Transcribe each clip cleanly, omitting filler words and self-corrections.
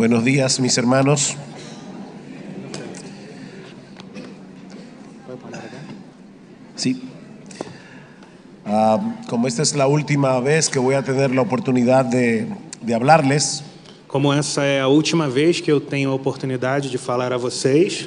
Buenos días, mis hermanos. Sí. Como esta es la última vez que voy a tener la oportunidad de hablarles, Como essa é a última vez que eu tenho a oportunidade de falar a vocês,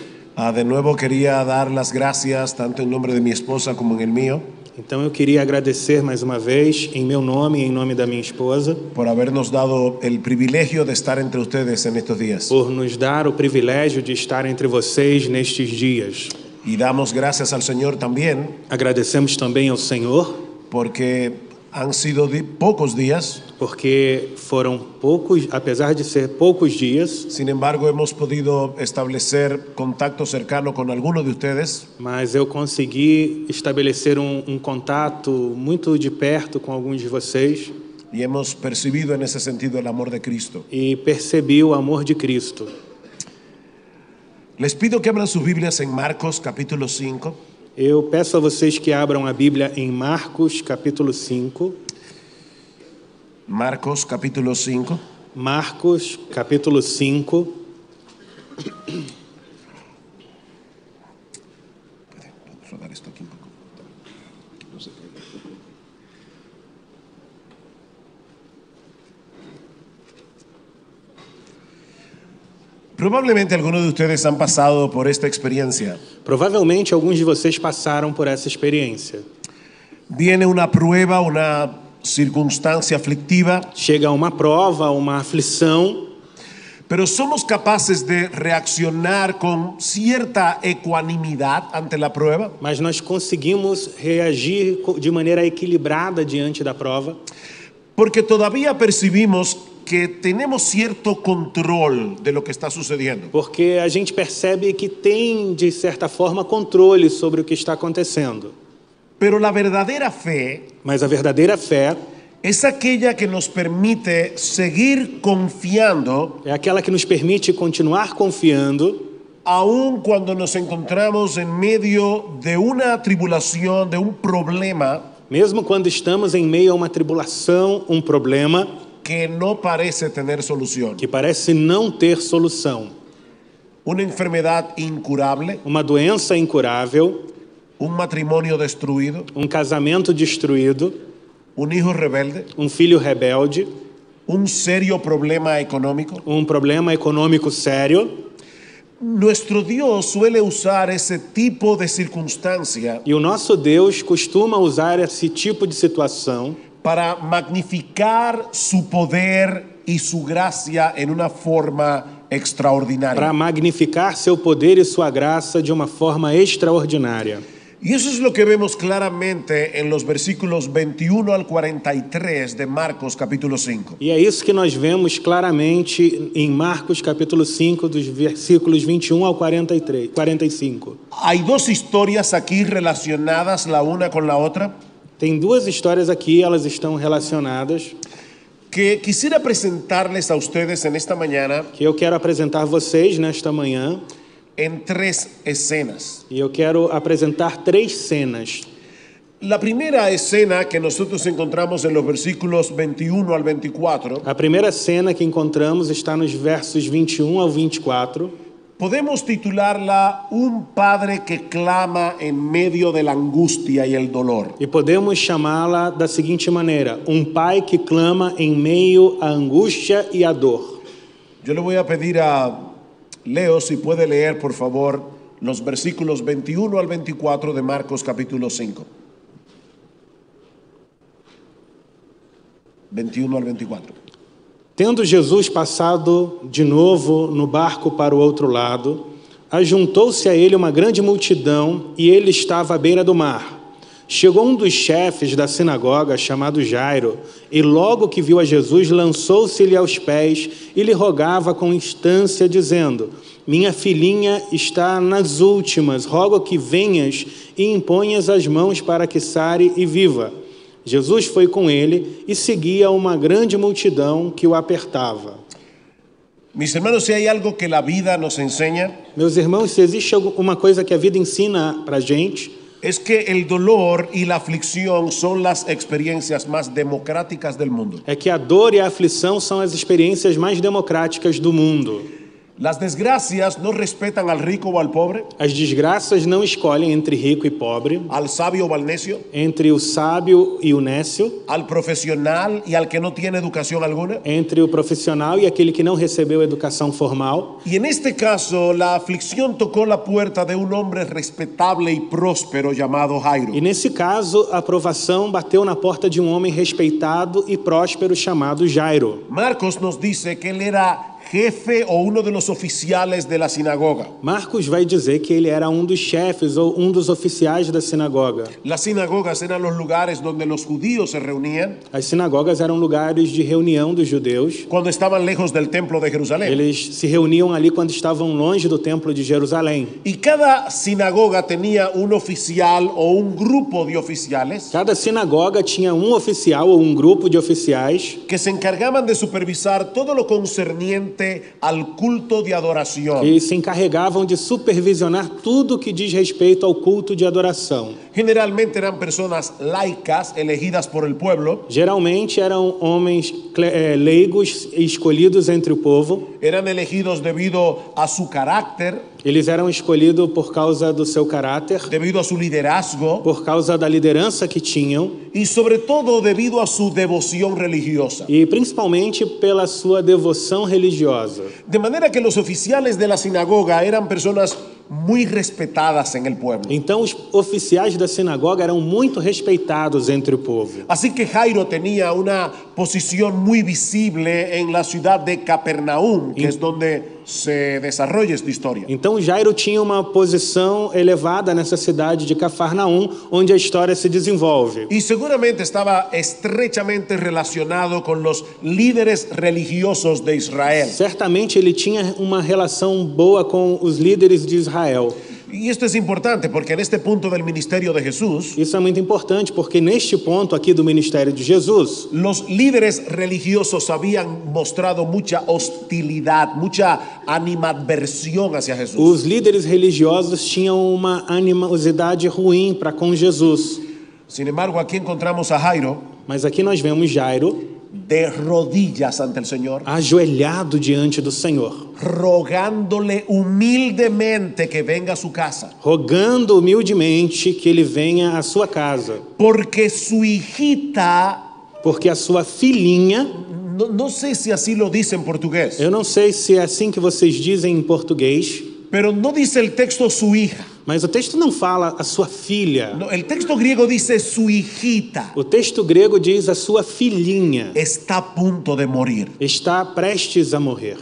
de nuevo quería dar las gracias tanto en nombre de mi esposa como en el mío então eu queria agradecer mais uma vez, em meu nome e em nome da minha esposa, por habernos dado el privilegio de estar entre ustedes en estos días. por nos dar o privilégio de estar entre vocês nestes dias. Y damos gracias al Señor también Agradecemos também ao Senhor, porque han sido pocos días. porque foram poucos, apesar de ser poucos dias, Sin embargo, hemos podido establecer contacto cercano con algunos de ustedes mas eu consegui estabelecer um contato muito de perto com alguns de vocês y hemos percibido en ese sentido el amor de Cristo. e percebi o amor de Cristo. Les pido que abran sus Biblias en Marcos capítulo 5. Eu peço a vocês que abram a Bíblia em Marcos, capítulo 5. Marcos capítulo 5. Marcos, capítulo 5. ¿Puede rodar esto aquí un poco? No sé. Probablemente algunos de ustedes han pasado por esta experiencia. Provavelmente alguns de vocês passaram por essa experiência. Viene una prueba, una circunstancia aflictiva, Chega uma prova, uma aflição, pero somos capaces de reaccionar con cierta ecuanimidad ante la prueba. mas nós conseguimos reagir de maneira equilibrada diante da prova, Porque todavía percibimos que tenemos cierto control de lo que está sucediendo. porque a gente percebe que tem, de certa forma, controle sobre o que está acontecendo. Pero la verdadera fe Mas a verdadeira fé es aquella que nos permite seguir confiando é aquela que nos permite continuar confiando, aun cuando nos encontramos en medio de una tribulación, de un problema mesmo quando estamos em meio a uma tribulação, um problema que no parece tener solución. que parece não ter solução. Una enfermedad incurable, Uma doença incurável, un matrimonio destruido, um casamento destruído, un hijo rebelde, um filho rebelde, un serio problema económico. um problema econômico sério. Nuestro Dios suele usar ese tipo de circunstancia E o nosso Deus costuma usar esse tipo de situação para magnificar su poder y su gracia en una forma extraordinaria. para magnificar seu poder e sua graça de uma forma extraordinária. Y eso es lo que vemos claramente en los versículos 21 al 43 de Marcos capítulo 5. E é isso que nós vemos claramente em Marcos capítulo 5, dos versículos 21 ao 45. Hay dos historias aquí relacionadas la una con la otra Tem duas histórias aqui, elas estão relacionadas, que quisiera presentarles a ustedes en esta mañana que eu quero apresentar a vocês nesta manhã. en tres escenas. E eu quero apresentar três cenas. La primera escena que nosotros encontramos en los versículos 21 al 24, A primeira cena que encontramos está nos versos 21 ao 24. podemos titularla Un padre que clama en medio de la angustia y el dolor. E podemos chamá-la da seguinte maneira: um pai que clama em meio à angústia e à dor. Yo le voy a pedir a Leo si puede leer, por favor, los versículos 21 al 24 de Marcos capítulo 5. 21 al 24. Tendo Jesus passado de novo no barco para o outro lado, ajuntou-se a ele uma grande multidão e ele estava à beira do mar. Chegou um dos chefes da sinagoga, chamado Jairo, e logo que viu a Jesus, lançou-se-lhe aos pés e lhe rogava com instância, dizendo: minha filhinha está nas últimas, rogo que venhas e imponhas as mãos para que sare e viva. Jesus foi com ele e seguia uma grande multidão que o apertava. Mis hermanos, si hay algo que la vida nos enseña, Meus irmãos, se existe alguma coisa que a vida ensina para a gente, es que el dolor y la aflicción son las experiencias más democráticas del mundo. é que a dor e a aflição são as experiências mais democráticas do mundo. Las desgracias no respetan al rico o al pobre, As desgraças não escolhem entre rico e pobre, al sabio o al necio, entre o sábio e o nécio, al profesional y al que no tiene educación alguna. entre o profissional e aquele que não recebeu educação formal. Y en este caso, la aflicción tocó la puerta de un hombre respetable y próspero llamado Jairo. E nesse caso, a provação bateu na porta de um homem respeitado e próspero chamado Jairo. Marcos nos dice que él era jefe o uno de los oficiales de la sinagoga. Marcos vai dizer que ele era um dos chefes ou um dos oficiais da sinagoga. Las sinagogas eran los lugares donde los judíos se reunían As sinagogas eram lugares de reunião dos judeus. cuando estaban lejos del templo de Jerusalén. Eles se reuniam ali quando estavam longe do templo de Jerusalém. Y cada sinagoga tenía un oficial o un grupo de oficiales Cada sinagoga tinha um oficial ou um grupo de oficiais que se encargaban de supervisar todo lo concerniente al culto de adoración. que se encarregavam de supervisionar tudo que diz respeito ao culto de adoração. Generalmente eran personas laicas elegidas por el pueblo, Geralmente eram homens leigos e escolhidos entre o povo. eran elegidos debido a su carácter, Eles eram escolhidos por causa do seu caráter, debido a su liderazgo por causa da liderança que tinham y sobre todo debido a su devoción religiosa. e principalmente pela sua devoção religiosa. De manera que los oficiales de la sinagoga eran personas muy respetadas en el pueblo. Então os oficiais da sinagoga eram muito respeitados entre o povo. Así que Jairo tenía una posición muy visible en la ciudad de Capernaum, que es donde se desarrolla esta historia. Então Jairo tinha uma posição elevada nessa cidade de Cafarnaum, onde a história se desenvolve. Y seguramente estaba estrechamente relacionado con los líderes religiosos de Israel. Certamente ele tinha uma relação boa com os líderes de Israel. Y esto es importante porque en este punto del ministerio de Jesús, Isso é muito importante porque neste ponto aqui do ministério de Jesus, los líderes religiosos habían mostrado mucha hostilidad, mucha animadversión hacia Jesús. os líderes religiosos tinham uma animosidade ruim para com Jesus. Sin embargo, aquí encontramos a Jairo Mas aqui nós vemos Jairo de rodillas ante el Señor, ajoelhado diante do Senhor, rogándole humildemente que venga a su casa, rogando humildemente que ele venha à sua casa, porque su hijita, porque a sua filhinha, no sé si así lo dice en portugués, eu não sei se é assim que vocês dizem em português, pero no dice el texto su hija, mas o texto não fala a sua filha. no, el texto griego dice su hijita, O texto grego diz a sua filhinha está a punto de morir. está prestes a morrer.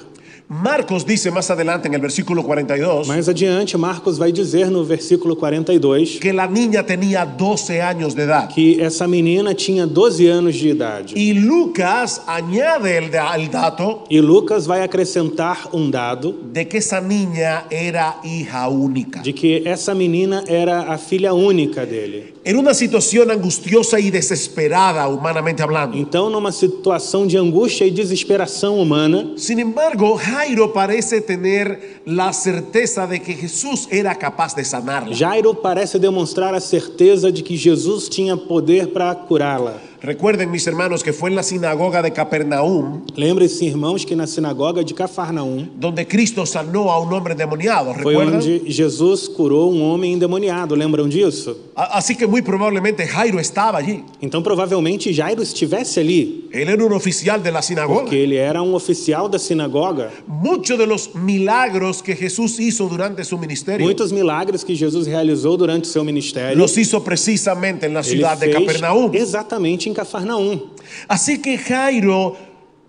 Marcos dice más adelante en el versículo 42 Mais adiante, Marcos vai dizer no versículo 42 que la niña tenía 12 años de edad. que essa menina tinha 12 anos de idade. Y Lucas añade el dato E Lucas vai acrescentar um dado de que esa niña era hija única. de que essa menina era a filha única dele. En una situación angustiosa y desesperada, humanamente hablando. Então, numa situação de angústia e desesperação humana, Sin embargo, Jairo parece tener la certeza de que Jesús era capaz de sanarla. Jairo parece demonstrar a certeza de que Jesus tinha poder para curá-la. Recuerden, mis hermanos, que fue en la sinagoga de Capernaum Lembre-se, irmãos, que na sinagoga de Cafarnaum donde Cristo sanó a un hombre endemoniado. foi ¿Recuerdan? onde Jesus curou um homem endemoniado. Lembram disso? Así que muy probablemente Jairo estaba allí. Então, provavelmente, Jairo estivesse ali, Él era un oficial de la sinagoga. porque ele era um oficial da sinagoga. Muchos de los milagros que Jesús hizo durante su ministerio Muitos milagres que Jesus realizou durante seu ministério, los hizo precisamente en la ele ciudad de fez Capernaum. exatamente em Cafarnaum. Así que Jairo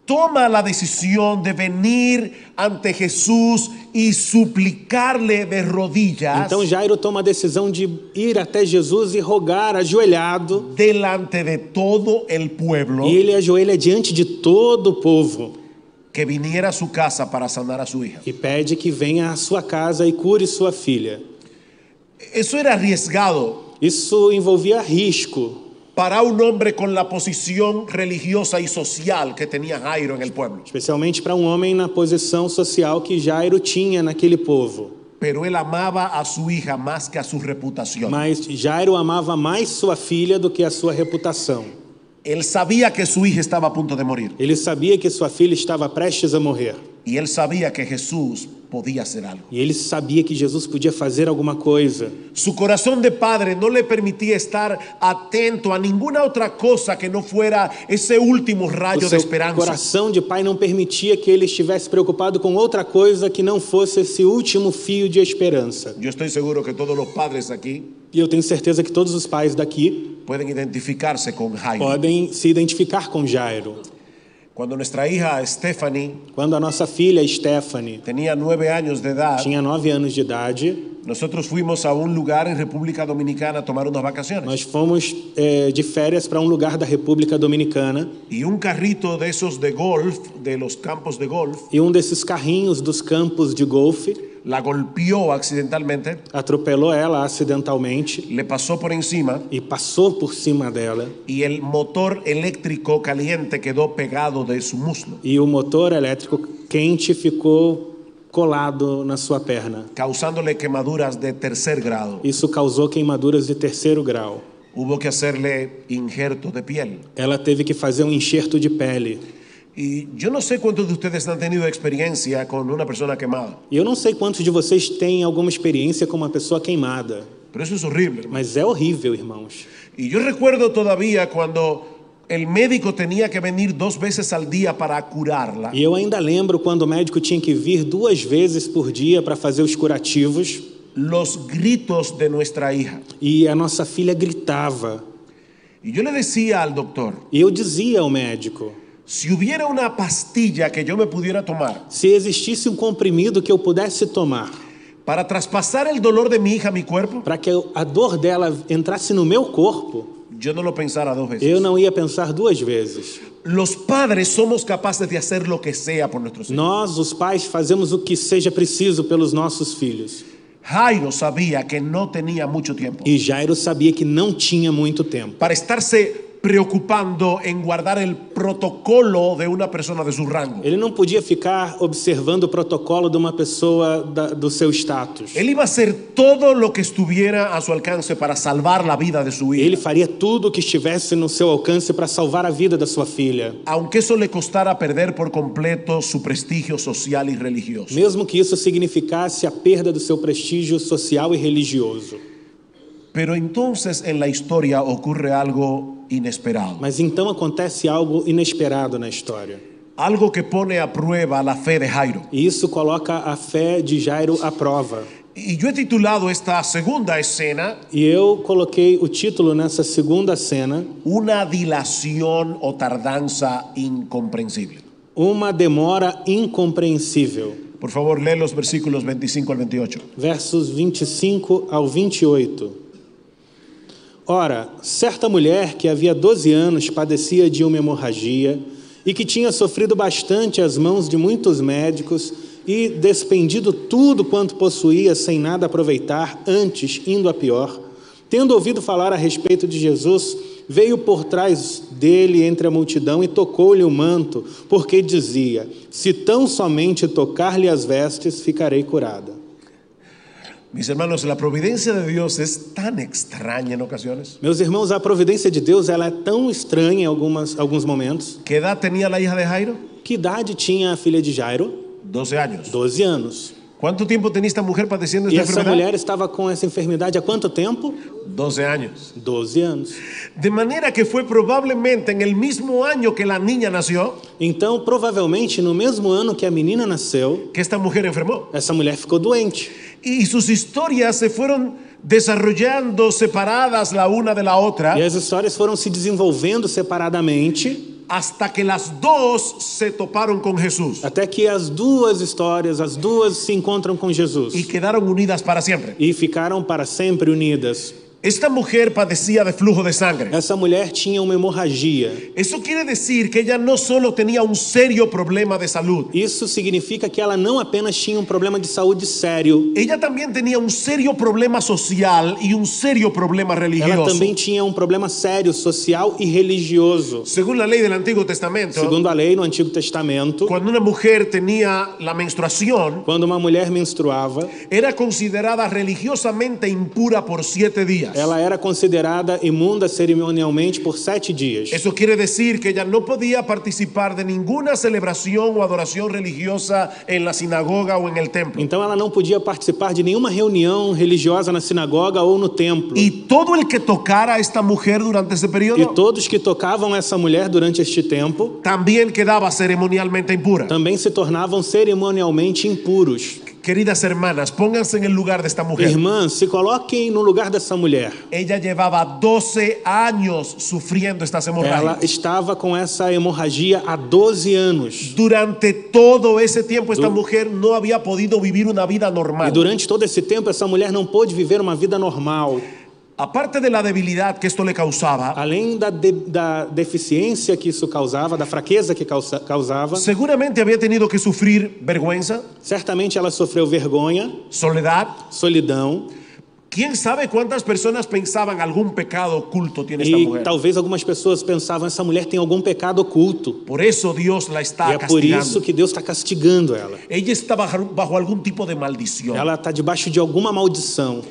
toma la decisión de venir ante Jesús y suplicarle de rodillas Então Jairo toma a decisão de ir até Jesus e rogar ajoelhado, delante de todo el pueblo e ele ajoelha diante de todo o povo que viniera a su casa para sanar a su hija. e pede que venha à sua casa e cure sua filha. Eso era arriesgado Isso envolvia risco para un hombre con la posición religiosa y social que tenía Jairo en el pueblo. especialmente para um homem na posição social que Jairo tinha naquele povo. pero él amaba a su hija más que a su reputación. Mas Jairo amava mais sua filha do que a sua reputação. Él sabía que su hija estaba a punto de morir. Ele sabia que sua filha estava prestes a morrer. Y él sabía que Jesús podía hacer algo. E ele sabia que Jesus podia fazer alguma coisa. Su corazón de padre no le permitía estar atento a ninguna otra cosa que no fuera ese último O rayo de seu esperanza. coração de pai não permitia que ele estivesse preocupado com outra coisa que não fosse esse último fio de esperança. Yo estoy seguro que todos los padres aquí E eu tenho certeza que todos os pais daqui pueden identificarse con Jairo. podem se identificar com Jairo. Cuando nuestra hija Stephanie Quando a nossa filha Stephanie tenía 9 años de edad, tinha 9 anos de idade, nosotros fuimos a un lugar en República Dominicana a tomar unas vacaciones. nós fomos de férias para um lugar da República Dominicana Y un carrito de esos de golf, de los campos de golf, e um desses carrinhos dos campos de golfe la golpeó accidentalmente, atropelou ela acidentalmente le pasó por encima e passou por cima dela. y el motor eléctrico caliente quedó pegado de su muslo, E o motor elétrico quente ficou colado na sua perna. causándole quemaduras de 3er grado. Isso causou queimaduras de 3º grau. Hubo que hacerle injerto de piel. Ela teve que fazer um enxerto de pele. Y yo no sé cuántos de ustedes han tenido experiencia con una persona quemada, E eu não sei quantos de vocês têm alguma experiência com uma pessoa queimada, pero eso es horrible, hermano. mas é horrível, irmãos. Y yo recuerdo todavía cuando el médico tenía que venir 2 veces al día para curarla. E eu ainda lembro quando o médico tinha que vir 2 vezes por dia para fazer os curativos Los gritos de nuestra hija. e a nossa filha gritava. Y yo le decía al doctor, E eu dizia ao médico, si hubiera una pastilla que yo me pudiera tomar se existisse um comprimido que eu pudesse tomar para traspasar el dolor de mi hija a mi cuerpo, para que a dor dela entrasse no meu corpo, yo no lo pensara 2 veces. eu não ia pensar 2 vezes. Los padres somos capaces de hacer lo que sea por nuestros hijos. Nós, os pais, fazemos o que seja preciso pelos nossos filhos. Jairo sabía que no tenía mucho tiempo E Jairo sabia que não tinha muito tempo para estarse preocupando en guardar el protocolo de una persona de su rango. Ele não podia ficar observando o protocolo de uma pessoa do seu status. Él iba a hacer todo lo que estuviera a su alcance para salvar la vida de su Ele hija, faria tudo o que estivesse no seu alcance para salvar a vida da sua filha, aunque eso le costara perder por completo su prestigio social y religioso. mesmo que isso significasse a perda do seu prestígio social e religioso. Pero entonces en la historia ocurre algo inesperado, Mas então acontece algo inesperado na história. algo que pone a prueba la fe de Jairo. E isso coloca a fé de Jairo à prova. Y yo he titulado esta segunda escena E eu coloquei o título nessa segunda cena, una dilación o tardanza incomprensible. uma demora incompreensível. Por favor, lee los versículos 25 al 28. Versos 25 ao 28. Ora, certa mulher que havia 12 anos padecia de uma hemorragia e que tinha sofrido bastante às mãos de muitos médicos e despendido tudo quanto possuía sem nada aproveitar, antes indo a pior, tendo ouvido falar a respeito de Jesus, veio por trás dele entre a multidão e tocou-lhe o manto, porque dizia: se tão somente tocar-lhe as vestes, ficarei curada. Mis hermanos, la providencia de Dios es tan extraña en ocasiones. Meus irmãos, a providência de Deus ela é tão estranha em alguns momentos. ¿Qué edad tenía la hija de Jairo? Que idade tinha a filha de Jairo? 12 años. 12 anos. ¿Cuánto tiempo tenía esta mujer padeciendo E esta essa enfermedad? mulher estava com essa enfermidade há quanto tempo? 12 años. 12 anos. De manera que fue probablemente en el mismo año que la niña nació Então, provavelmente, no mesmo ano que a menina nasceu, que esta mujer enfermó. essa mulher ficou doente. Y sus historias se fueron desarrollando separadas la una de la otra E as histórias foram se desenvolvendo separadamente, hasta que las dos se toparon con Jesús até que as duas histórias, as duas se encontram com Jesus. y quedaron unidas para siempre. E ficaram para sempre unidas. Esta mujer padecía de flujo de sangre. Essa mulher tinha uma hemorragia. Eso quiere decir que ella no solo tenía un serio problema de salud, Isso significa que ela não apenas tinha um problema de saúde sério, ella también tenía un serio problema social y un serio problema ela religioso. também tinha um problema sério, social e religioso. Según la ley del Antiguo Testamento, Segundo a lei no Antigo Testamento, cuando una mujer tenía la menstruación, quando uma mulher menstruava, era considerada religiosamente impura por 7 días. ela era considerada imunda cerimonialmente por 7 dias. Eso quiere decir que ella no podía participar de ninguna celebración o adoración religiosa en la sinagoga o en el templo. Então ela não podia participar de nenhuma reunião religiosa na sinagoga ou no templo. Y todo el que tocara a esta mujer durante ese E periodo todos que tocavam essa mulher durante este tempo también quedaba ceremonialmente impura. também se tornavam cerimonialmente impuros. Queridas hermanas, pónganse en el lugar de esta mujer. Irmãs, se coloquem no lugar dessa mulher. Ella llevaba 12 años sufriendo estas Ela hemorragias. estava com essa hemorragia há 12 anos. Durante todo ese tiempo esta mujer no había podido vivir una vida E normal. durante todo esse tempo, essa mulher não pôde viver uma vida normal. Aparte de la debilidad que esto le causaba, Além da deficiência que isso causava, da fraqueza que causava, seguramente había tenido que sufrir vergüenza, certamente ela sofreu vergonha, soledad. solidão. ¿Quién sabe cuántas personas pensaban algún pecado oculto tiene esta E mujer? talvez algumas pessoas pensavam, essa mulher tem algum pecado oculto. Por eso Dios la E está é por isso castigando. que Deus está castigando ela. Ella está bajo algún tipo de maldición. Ela está debaixo de alguma maldição.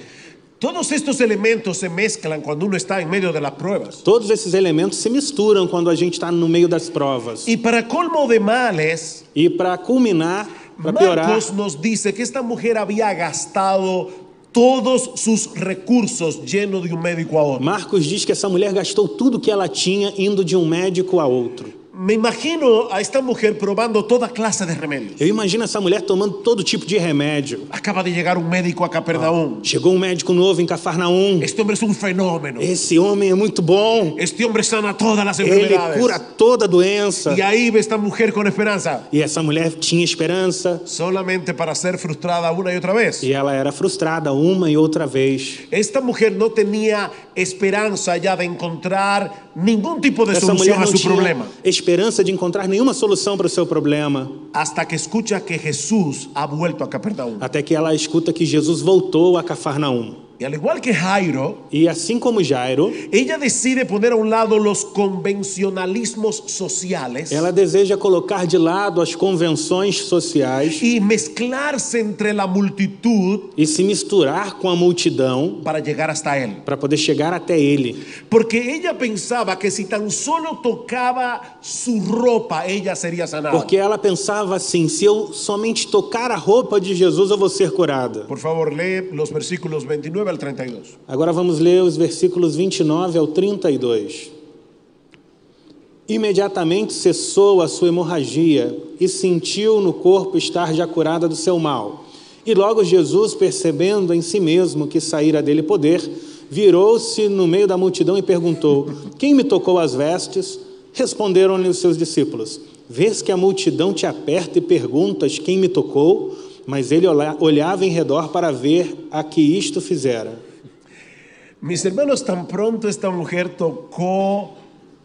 Todos estos elementos se mezclan cuando uno está en medio de las pruebas. Todos esses elementos se misturam quando a gente está no meio das provas. Y para colmo de males, E para culminar, para piorar, Marcos nos dice que esta mujer había gastado todos sus recursos yendo de un médico a otro. Marcos diz que essa mulher gastou tudo que ela tinha indo de um médico a outro. Me imagino a esta mujer probando toda clase de remedios. Eu imagino essa mulher tomando todo tipo de remédio. Acaba de llegar un médico a Capernaum. Chegou um médico novo em Cafarnaum. Este hombre es un fenómeno. Esse homem é muito bom. Este hombre sana todas las Ele enfermedades. cura toda doença. Y ahí ve esta mujer con esperanza, E essa mulher tinha esperança. solamente para ser frustrada una y otra vez. E ela era frustrada uma e outra vez. Esta mujer no tenía esperanza ya de encontrar ningún tipo de Essa solución mulher a não su tinha problema, esperança de encontrar nenhuma solução para o seu problema. hasta que escucha que Jesús ha vuelto a Capernaum. Até que ela escuta que Jesus voltou a Cafarnaum. Y al igual que Jairo, E assim como Jairo, ella decide poner a un lado los convencionalismos sociales ela deseja colocar de lado as convenções sociais y mezclarse entre la multitud e se misturar com a multidão para llegar hasta él. para poder chegar até ele. Porque ella pensaba que si tan solo tocaba su ropa, ella sería sanada. Porque ela pensava assim, se eu somente tocar a roupa de Jesus, eu vou ser curada. Por favor, lee los versículos 29 al 32. Agora vamos ler os versículos 29 ao 32. Imediatamente cessou a sua hemorragia e sentiu no corpo estar já curada do seu mal. E logo Jesus, percebendo em si mesmo que saíra dele poder, virou-se no meio da multidão e perguntou: quem me tocou as vestes? Responderam-lhe os seus discípulos: vês que a multidão te aperta e perguntas quem me tocou? Mas ele olhava em redor para ver a que isto fizera. Mis hermanos, tan pronto esta mujer tocó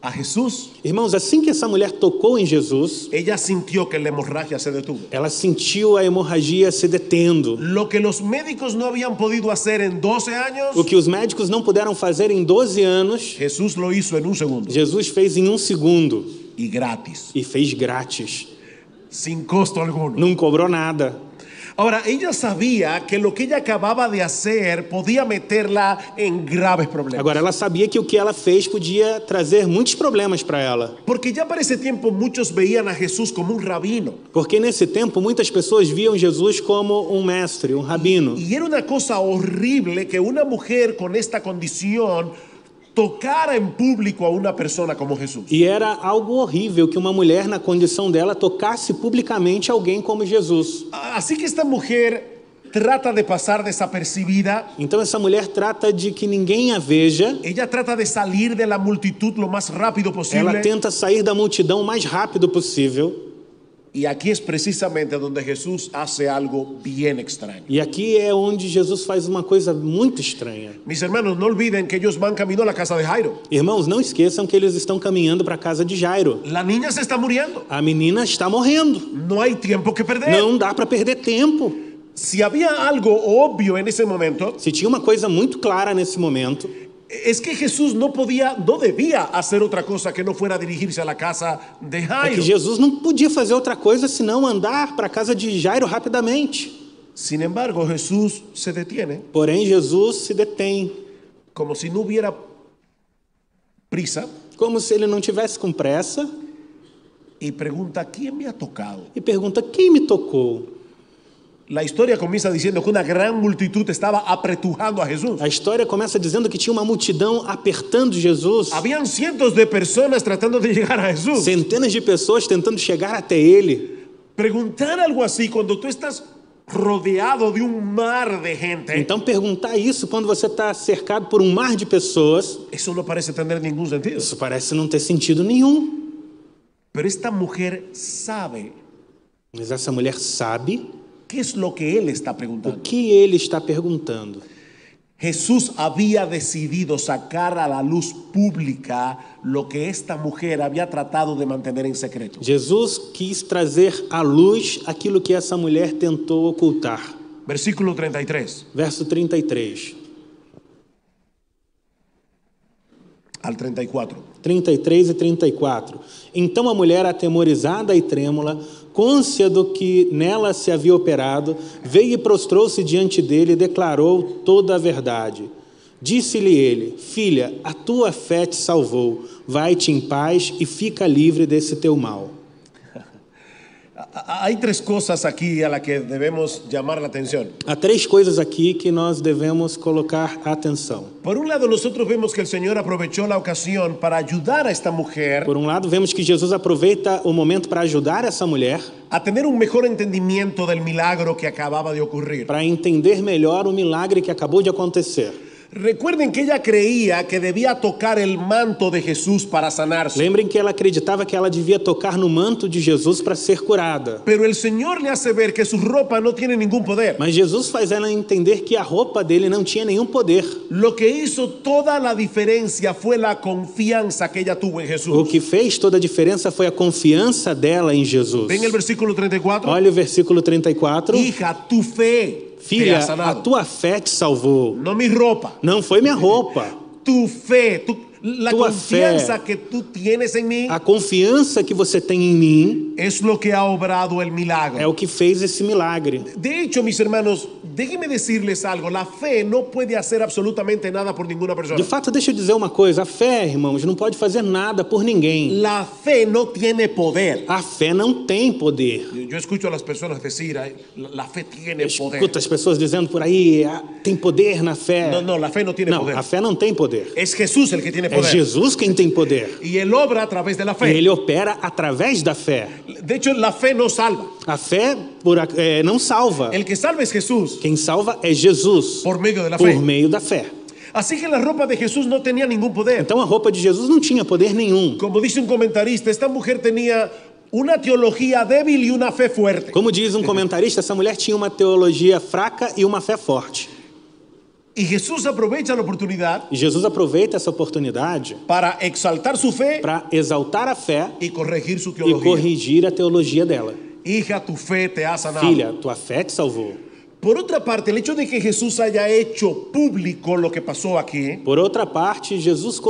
a Jesús, Irmãos, assim que essa mulher tocou em Jesus, ella sintió que la hemorragia se detuvo. ela sentiu a hemorragia se detendo. Lo que los médicos no habían podido hacer en 12 años, O que os médicos não puderam fazer em 12 anos, Jesús lo hizo en un segundo Jesus fez em 1 segundo y gratis, e fez grátis. sin costo alguno. Não cobrou nada. Ahora, ella sabía que lo que ella acababa de hacer podía meterla en graves problemas. Agora, ela sabia que o que ela fez podia trazer muitos problemas para ela. Porque ya para ese tiempo muchos veían a Jesús como un rabino. Porque nesse tempo muitas pessoas viam Jesus como um mestre, um rabino. Y era una cosa horrible que una mujer con esta condición tocara en público a una persona como Jesús. E era algo horrível que uma mulher na condição dela tocasse publicamente alguém como Jesus. Así que esta mujer trata de pasar desapercibida. Então essa mulher trata de que ninguém a veja. Ella trata de salir de la multitud lo más rápido Ela posible. tenta sair da multidão o mais rápido possível. Y aquí es precisamente donde Jesús hace algo bien extraño. E aqui é onde Jesus faz uma coisa muito estranha. Mis hermanos, no olviden que ellos van camino a la casa de Jairo. Irmãos, não esqueçam que eles estão caminhando para a casa de Jairo. La niña se está muriendo. A menina está morrendo. No hay tiempo que perder. Não dá para perder tempo. Si había algo obvio en ese momento, Se tinha uma coisa muito clara nesse momento, es que Jesús no debía hacer otra cosa que no fuera dirigirse a la casa de é que Jairo. Jesus não podia fazer outra coisa senão andar para a casa de Jairo rapidamente. Sin embargo, Jesús se detiene Porém, Jesus se detém, como si no hubiera prisa como se ele não tivesse com pressa, y pregunta, ¿quién me ha tocado? e pergunta: quem me tocou? La historia comienza diciendo que una gran multitud estaba apretujando a Jesús. A história começa dizendo que tinha uma multidão apertando Jesus, Habían cientos de personas tratando de llegar a Jesús. centenas de pessoas tentando chegar até ele. Preguntar algo así cuando tú estás rodeado de un mar de gente, Então, perguntar isso quando você está cercado por um mar de pessoas, eso no parece tener ningún sentido. isso parece não ter sentido nenhum. Pero esta mujer sabe Mas essa mulher sabe qué es lo que él está o preguntando. que ele está perguntando. Jesús había decidido sacar a la luz pública lo que esta mujer había tratado de mantener en secreto. Jesus quis trazer à luz aquilo que essa mulher tentou ocultar. Versículo 33 Verso 33. al 34. 33 e 34. Então a mulher, atemorizada e trêmula, côncia do que nela se havia operado, veio e prostrou-se diante dele e declarou toda a verdade. Disse-lhe ele: filha, a tua fé te salvou, vai-te em paz e fica livre desse teu mal. Hay tres cosas aquí a las que debemos llamar la atención. Há três coisas aqui que nós devemos colocar atenção. Por un lado, nosotros vemos que el Señor aprovechó la ocasión para ayudar a esta mujer Por um lado, vemos que Jesus aproveita o momento para ajudar essa mulher, a tener un mejor entendimiento del milagro que acababa de ocurrir. para entender melhor o milagre que acabou de acontecer. Recuerden que ella creía que debía tocar el manto de Jesús para sanarse. Lembrem que ela acreditava que ela devia tocar no manto de Jesus para ser curada. Pero el Señor le hace ver que su ropa no tiene ningún poder. Mas Jesus faz ela entender que a roupa dele não tinha nenhum poder. Lo que hizo toda la diferencia fue la confianza que ella tuvo en O Jesús. que fez toda a diferença foi a confiança dela em Jesus. Ven el versículo 34. Olha o versículo 34. Hija, tu fe te Filha, ha a sanado. tua fé te salvou. No mi ropa. Não foi minha roupa. Tu fe, la Tua confianza fe. que tú tienes en mí A confiança que você tem em mim es lo que ha obrado el milagro. é o que fez esse milagre. De hecho, mis hermanos, déjenme decirles algo. La fe no puede hacer absolutamente nada por ninguna persona. De fato, deixa eu dizer uma coisa. A fé, irmãos, não pode fazer nada por ninguém. La fe no tiene poder. A fé não tem poder. Yo escucho a las personas decir, "Ay, la fe tiene poder." Escuta as pessoas dizendo por aí, tem poder na fé. No, la fe no tiene Não, poder. a fé não tem poder. Es Jesús el que tiene É poder. Jesus quem tem poder. Y él obra a través de la E fe. ele opera através da fé. De hecho, la fe no salva. A fé não salva. El que salva es Jesús Quem salva é Jesus por medio de la por fe. meio da fé. Así que la ropa de Jesús no tenía ningún poder. Então a roupa de Jesus não tinha poder nenhum. Como dice un comentarista, esta mujer tenía una teología débil y una fe fuerte. Como diz um comentarista, essa mulher tinha uma teologia fraca e uma fé forte. Y Jesús aprovecha la oportunidad E Jesus aproveita essa oportunidade para exaltar su fe para exaltar a fé y corregir su e teología. corrigir a teologia dela. Hija, tu fe te ha sanado. Filha, tua fé te salvou. Por otra parte, el hecho de que Jesús haya hecho público lo que pasó aquí Por outra parte, Jesus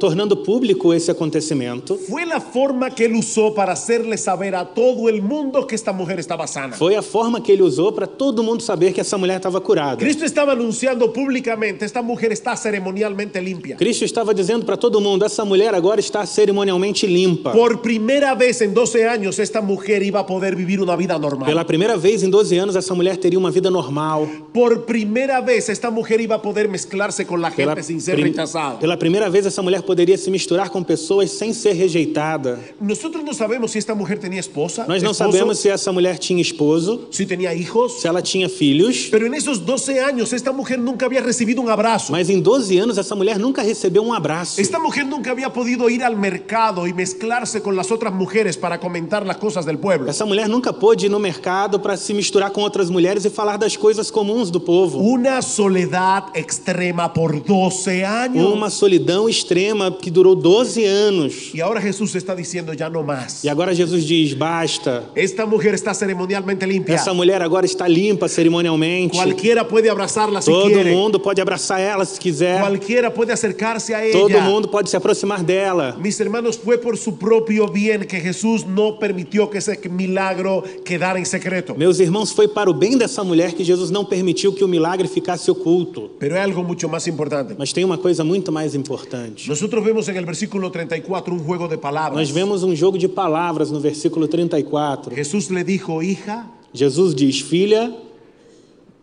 tornando público esse acontecimento fue la forma que él usó para hacerle saber a todo el mundo que esta mujer estaba sana. foi a forma que ele usou para todo mundo saber que essa mulher estava curada. Cristo estaba anunciando públicamente, esta mujer está ceremonialmente limpia. Cristo estava dizendo para todo mundo, essa mulher agora está cerimonialmente limpa. Por primera vez en 12 años, esta mujer iba a poder vivir una vida normal. Pela primeira vez em 12 anos, essa mulher teria uma vida vida normal. Por primera vez esta mujer iba a poder mezclarse con la gente sin ser rechazada. Pela primeira vez, essa mulher poderia se misturar com pessoas sem ser rejeitada. Nosotros no sabemos si esta mujer tenía esposa, Nós não esposo, sabemos se essa mulher tinha esposo, si tenía hijos, se ela tinha filhos, pero en esos 12 años esta mujer nunca había recibido un abrazo. mas em 12 anos essa mulher nunca recebeu um abraço. Esta mujer nunca había podido ir al mercado y mezclarse con las otras mujeres para comentar las cosas del pueblo. Essa mulher nunca pôde ir no mercado para se misturar com outras mulheres e falar das coisas comuns do povo. Una soledad extrema por 12 años. Uma solidão extrema que durou 12 anos. Y ahora Jesús está diciendo ya no más. E agora Jesus diz, basta. Esta mujer está ceremonialmente limpia. Essa mulher agora está limpa cerimonialmente. Cualquiera puede abrazarla si Todo quiere. mundo pode abraçar ela se quiser. Cualquiera puede acercarse a Todo ella. mundo pode se aproximar dela. Mis hermanos, fue por su propio bien que Jesús no permitió que ese milagro quedara en secreto. Meus irmãos, foi para o bem dessa mulher que Jesus não permitiu que o milagre ficasse oculto. Pero hay algo mucho más importante. Mas tem uma coisa muito mais importante. Nosotros vemos en el versículo 34 un juego de palabras. Nós vemos um jogo de palavras no versículo 34. Jesús le dijo, hija, Jesus diz, filha,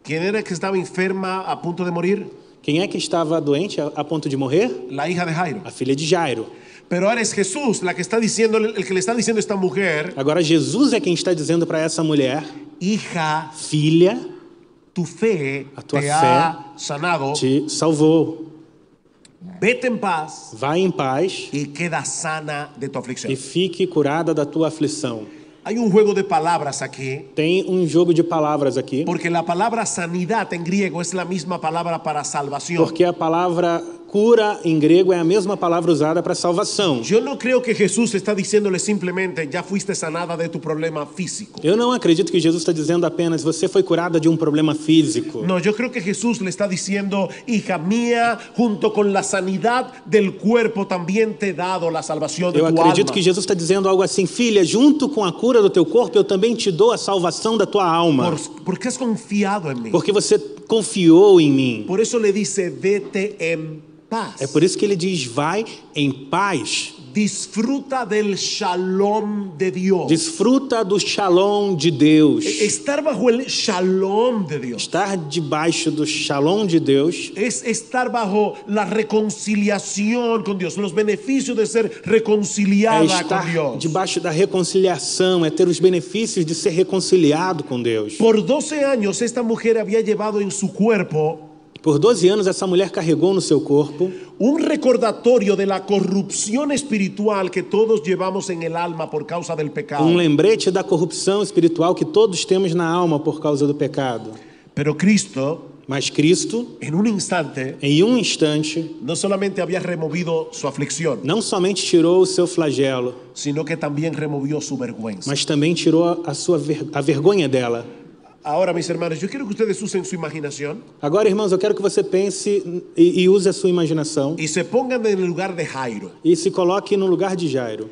¿quién era que estaba enferma a punto de morir? quem é que estava doente a ponto de morrer? La hija de Jairo. A filha de Jairo. Pero ahora es Jesús la que está diciendo, el que le está diciendo a esta mujer, Agora Jesus é quem está dizendo para essa mulher, hija, filha, tu fe A tua te fé ha sanado, te salvou. vete en paz Vai em paz y queda sana de tu aflicción. e fique curada da tua aflição. Hay un juego de palabras aquí, Tem um jogo de palavras aqui, porque la palabra sanidad en griego es la misma palabra para salvación. porque a palavra cura em grego é a mesma palavra usada para salvação. Yo no creo que Jesús está diciéndole simplemente, ya fuiste sanada de tu problema físico. Eu não acredito que Jesus está dizendo apenas, você foi curada de um problema físico. No, yo creo que Jesús le está diciendo, hija mía, junto con la sanidad del cuerpo también te he dado la salvación de Eu tu acredito alma. que Jesus está dizendo algo assim, filha, junto com a cura do teu corpo, eu também te dou a salvação da tua alma. Porque has confiado en mí. Porque você confiou em mim. Por eso le dice, vete en paz. É por isso que ele diz, vai em paz. Disfruta del shalom de Dios. Desfruta do shalom de Deus. Estar bajo el shalom de Dios Estar debaixo do shalom de Deus es estar bajo la reconciliación con Dios, los beneficios de ser é reconciliada estar con Dios. debaixo da reconciliação, é ter os benefícios de ser reconciliado com Deus. Por 12 años esta mujer había llevado en su cuerpo Por 12 anos essa mulher carregou no seu corpo un recordatorio de la corrupción espiritual que todos llevamos en el alma por causa del pecado. lembrete da corrupção espiritual que todos temos na alma por causa do pecado. Pero Cristo, Mas Cristo, en un instante, em um instante, no solamente había removido su aflicción, não somente tirou o seu flagelo, sino que también removió su vergüenza. mas também tirou a vergonha dela. Ahora, mis hermanos, yo quiero que ustedes usen su imaginación Agora, irmãos, eu quero que você pense e use a sua imaginação y se pongan en el lugar de Jairo e se coloque no lugar de Jairo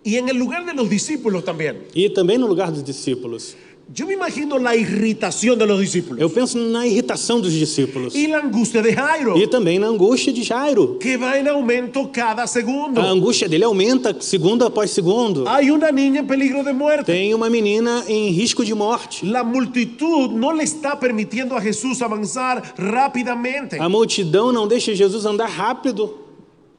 y en el lugar de los discípulos también. e também no lugar dos discípulos. Yo me imagino la irritación de los discípulos Eu penso na irritação dos discípulos y la angustia de Jairo, e também na angústia de Jairo. que va en aumento cada segundo. A angústia dele aumenta segundo após segundo. Hay una niña en peligro de muerte. Tem uma menina em risco de morte. La multitud no le está permitiendo a Jesús avanzar rápidamente. A multidão não deixa Jesus andar rápido.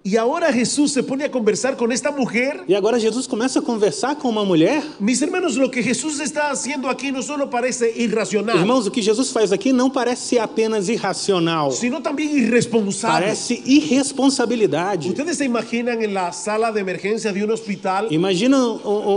Y ahora Jesús se pone a conversar con esta mujer. E agora Jesus começa a conversar com uma mulher. Mis hermanos, lo que Jesús está haciendo aquí no solo parece irracional, Irmãos, o que Jesus faz aqui não parece apenas irracional. sino también irresponsable. Parece irresponsabilidade. ¿Ustedes se imaginan en la sala de emergencia de un hospital? Imagina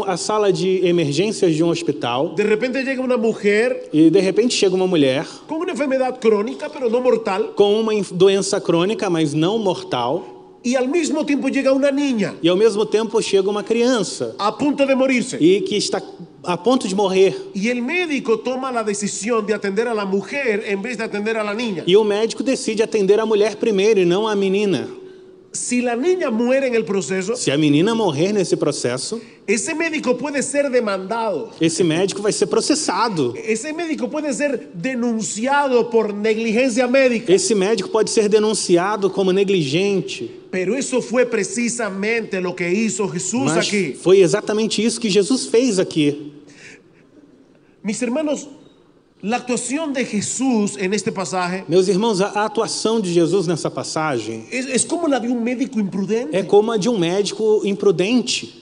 a sala de emergências de um hospital De repente llega una mujer e de repente chega uma mulher con una enfermedad crónica, pero no mortal, com uma doença crônica, mas não mortal, y al mismo tiempo llega una niña e ao mesmo tempo chega uma criança a punto de morirse. e que está a ponto de morrer. Y el médico toma la decisión de atender a la mujer en vez de atender a la niña. E o médico decide atender a mulher primeiro e não a menina. Si la niña muere en el proceso, Se a menina morrer nesse processo, ese médico puede ser demandado. esse médico vai ser processado. Ese médico puede ser denunciado por negligencia médica. Esse médico pode ser denunciado como negligente. Pero eso fue precisamente lo que hizo Jesús Mas aquí. foi exatamente isso que Jesus fez aqui. Mis hermanos, La actuación de Jesús en este pasaje Meus irmãos, a atuação de Jesus nessa passagem es como la de un médico imprudente. é como a de um médico imprudente.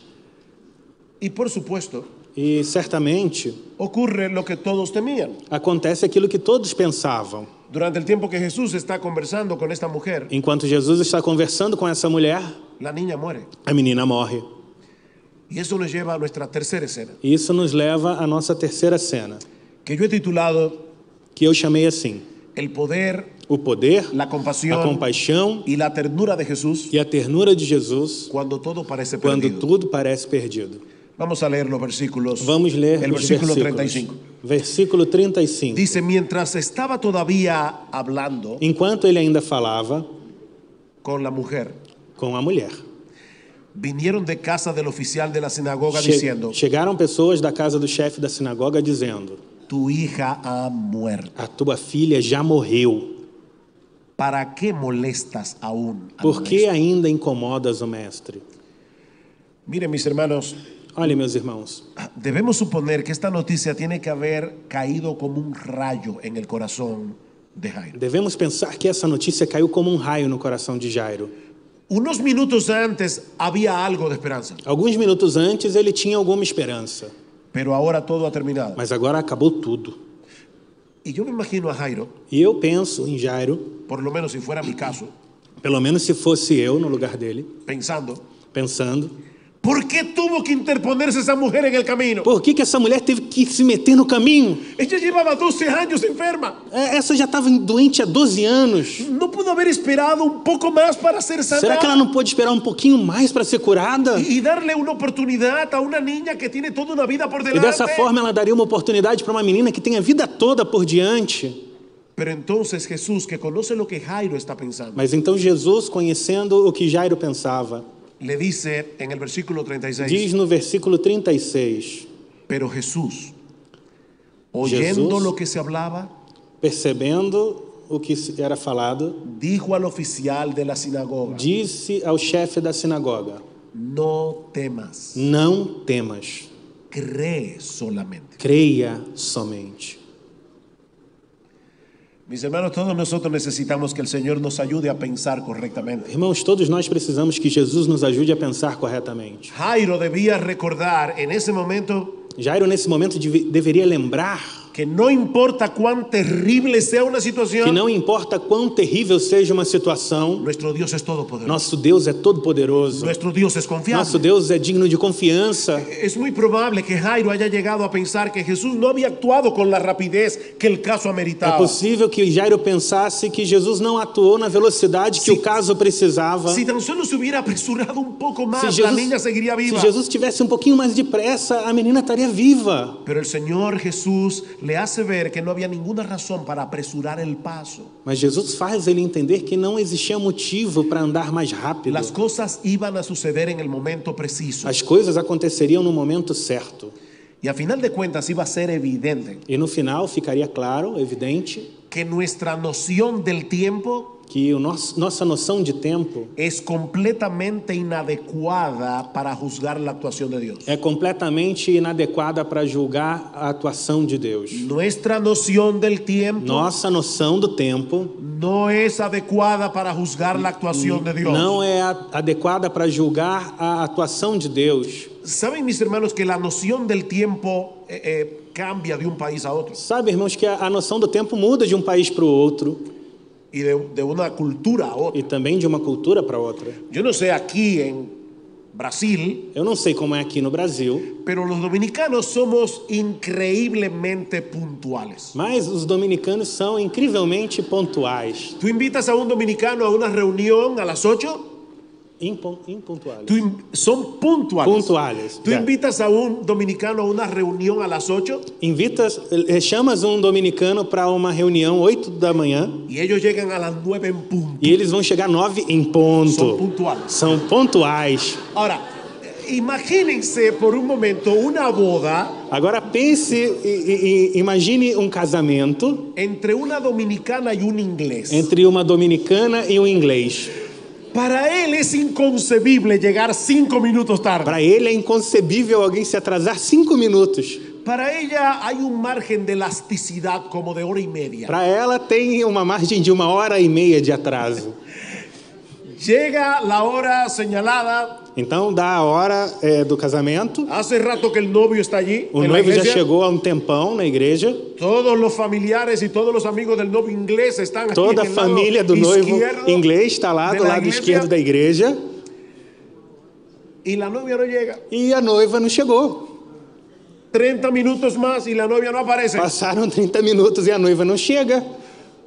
Y por supuesto, E certamente ocurre lo que todos temían. acontece aquilo que todos pensavam. Durante el tiempo que Jesús está conversando con esta mujer, Enquanto Jesus está conversando com essa mulher, la niña muere. a menina morre. Y eso nos lleva a nuestra tercera escena, E isso nos leva à nossa terceira cena, que yo he titulado que eu chamei assim: El poder, o poder, la a compasión compaixão y la ternura de Jesús e a ternura de Jesus cuando todo parece quando perdido. tudo parece perdido. Vamos a leer los versículos. Vamos ler el os versículo versículos. 35. Versículo 35. Dice, mientras estaba todavía hablando Enquanto ele ainda falava con la mujer, com a mulher, vinieron de casa del oficial de la sinagoga che- diciendo, chegaram pessoas da casa do chefe da sinagoga dizendo: tu hija ha muerto. a tua filha já morreu. ¿Para qué molestas aún al Por que maestro? ainda incomodas o mestre? Miren, mis hermanos, Olha, meus irmãos, debemos suponer que esta noticia tiene que haber caído como un rayo en el corazón de Jairo. devemos pensar que essa notícia caiu como um raio no coração de Jairo. Unos minutos antes había algo de esperanza, Alguns minutos antes ele tinha alguma esperança, pero ahora todo ha terminado. mas agora acabou tudo. Y yo me imagino a Jairo, E eu penso em Jairo, por lo menos si fuera mi caso, pelo menos se fosse eu no lugar dele, pensando, pensando: ¿por qué tuvo que interponerse esa mujer en el camino? por que essa mulher teve que se meter no caminho? Ella llevaba 12 años enferma. Essa já estava doente há 12 anos. No pudo haber esperado un poco más para ser Será que ela sanada não pôde esperar um pouquinho mais para ser curada? y darle una oportunidad a una niña que tiene toda una vida por E dessa delante? forma ela daria uma oportunidade para uma menina que tem a vida toda por diante. Pero entonces Jesús, que conoce lo que Jairo está pensando, Mas então Jesus, conhecendo o que Jairo pensava, le dice en el versículo 36, diz no versículo 36, pero Jesús, oyendo Jesús, lo que se hablaba, percebendo o que era falado, dijo al oficial de la sinagoga, disse ao chefe da sinagoga: no temas, não temas, cree solamente. creia somente. Mis hermanos, todos nosotros necesitamos que el Señor nos ayude a pensar correctamente. Irmãos, todos nós precisamos que Jesus nos ajude a pensar corretamente. Jairo debía recordar en ese momento Jairo, nesse momento, deveria lembrar que no importa cuán terrible sea una que situación, não importa quão terrível seja uma situação, nuestro Dios es todopoderoso. nosso Deus é todo-poderoso. Nuestro Dios es Nosso confiable. Deus é digno de confiança. Es muy probable que Jairo haya llegado a pensar que Jesús no había actuado con la rapidez que el caso É ameritaba. possível que Jairo pensasse que Jesus não atuou na velocidade que o caso precisava. Si tan solo se hubiera apresurado un poco más, Se la niña seguiría se viva. Jesus tivesse um pouquinho mais de pressa, a menina estaria viva. Pero el Señor Jesús le hace ver que no había ninguna razón para apresurar el paso. Mas Jesus faz ele entender que não existia motivo para andar mais rápido. Las cosas iban a suceder en el momento preciso. As coisas aconteceriam no momento certo. Y a final de cuentas iba a ser evidente E no final ficaria claro, evidente, que nuestra noción del tiempo que nossa noção de tempo es completamente inadecuada para juzgar la actuación de Dios. é completamente inadequada para julgar a atuação de Deus. Nuestra noción del tiempo Nossa noção do tempo no es adecuada para juzgar la actuación de Dios. não é adequada para julgar a atuação de Deus. Saben, mis hermanos, que la noción del tiempo cambia de un país a otro Sabe, irmãos, que a noção do tempo muda de um país para o outro y de una cultura a otra. e também de uma cultura para outra. Yo no sé aquí en Brasil, Eu não sei como é aqui no Brasil, pero los dominicanos somos increíblemente puntuales. mas os dominicanos são incrivelmente pontuais. Tú invitas a un dominicano a una reunión a las 8, Impontuais. son puntuales. Pontuais. Tú invitas a un dominicano a una reunión a las 8 Chamas um dominicano para uma reunião 8 da manhã y ellos llegan a las 9 en punto. e eles vão chegar 9 em ponto. Son puntuales. São pontuais. Ahora, imagínense por un momento una boda Agora pense e imagine um casamento entre una dominicana y un inglés. entre uma dominicana e um inglês. Para él es inconcebible llegar 5 minutos tarde. Para ele é inconcebível alguém se atrasar 5 minutos. Para ella hay un margen de elasticidad como de hora y media. Para ela tem uma margem de 1h30 de atraso. Llega la hora señalada. Então dá a hora do casamento. Hace rato que el novio está allí. O noivo já chegou há um tempão na igreja. Todos los familiares y todos los amigos del novio inglés están aquí. Toda a família do noivo inglês está lá do lado esquerdo da igreja. Y la novia no llega. E a noiva não chegou. 30 minutos más y la novia no aparece. Passaram 30 minutos e a noiva não chega.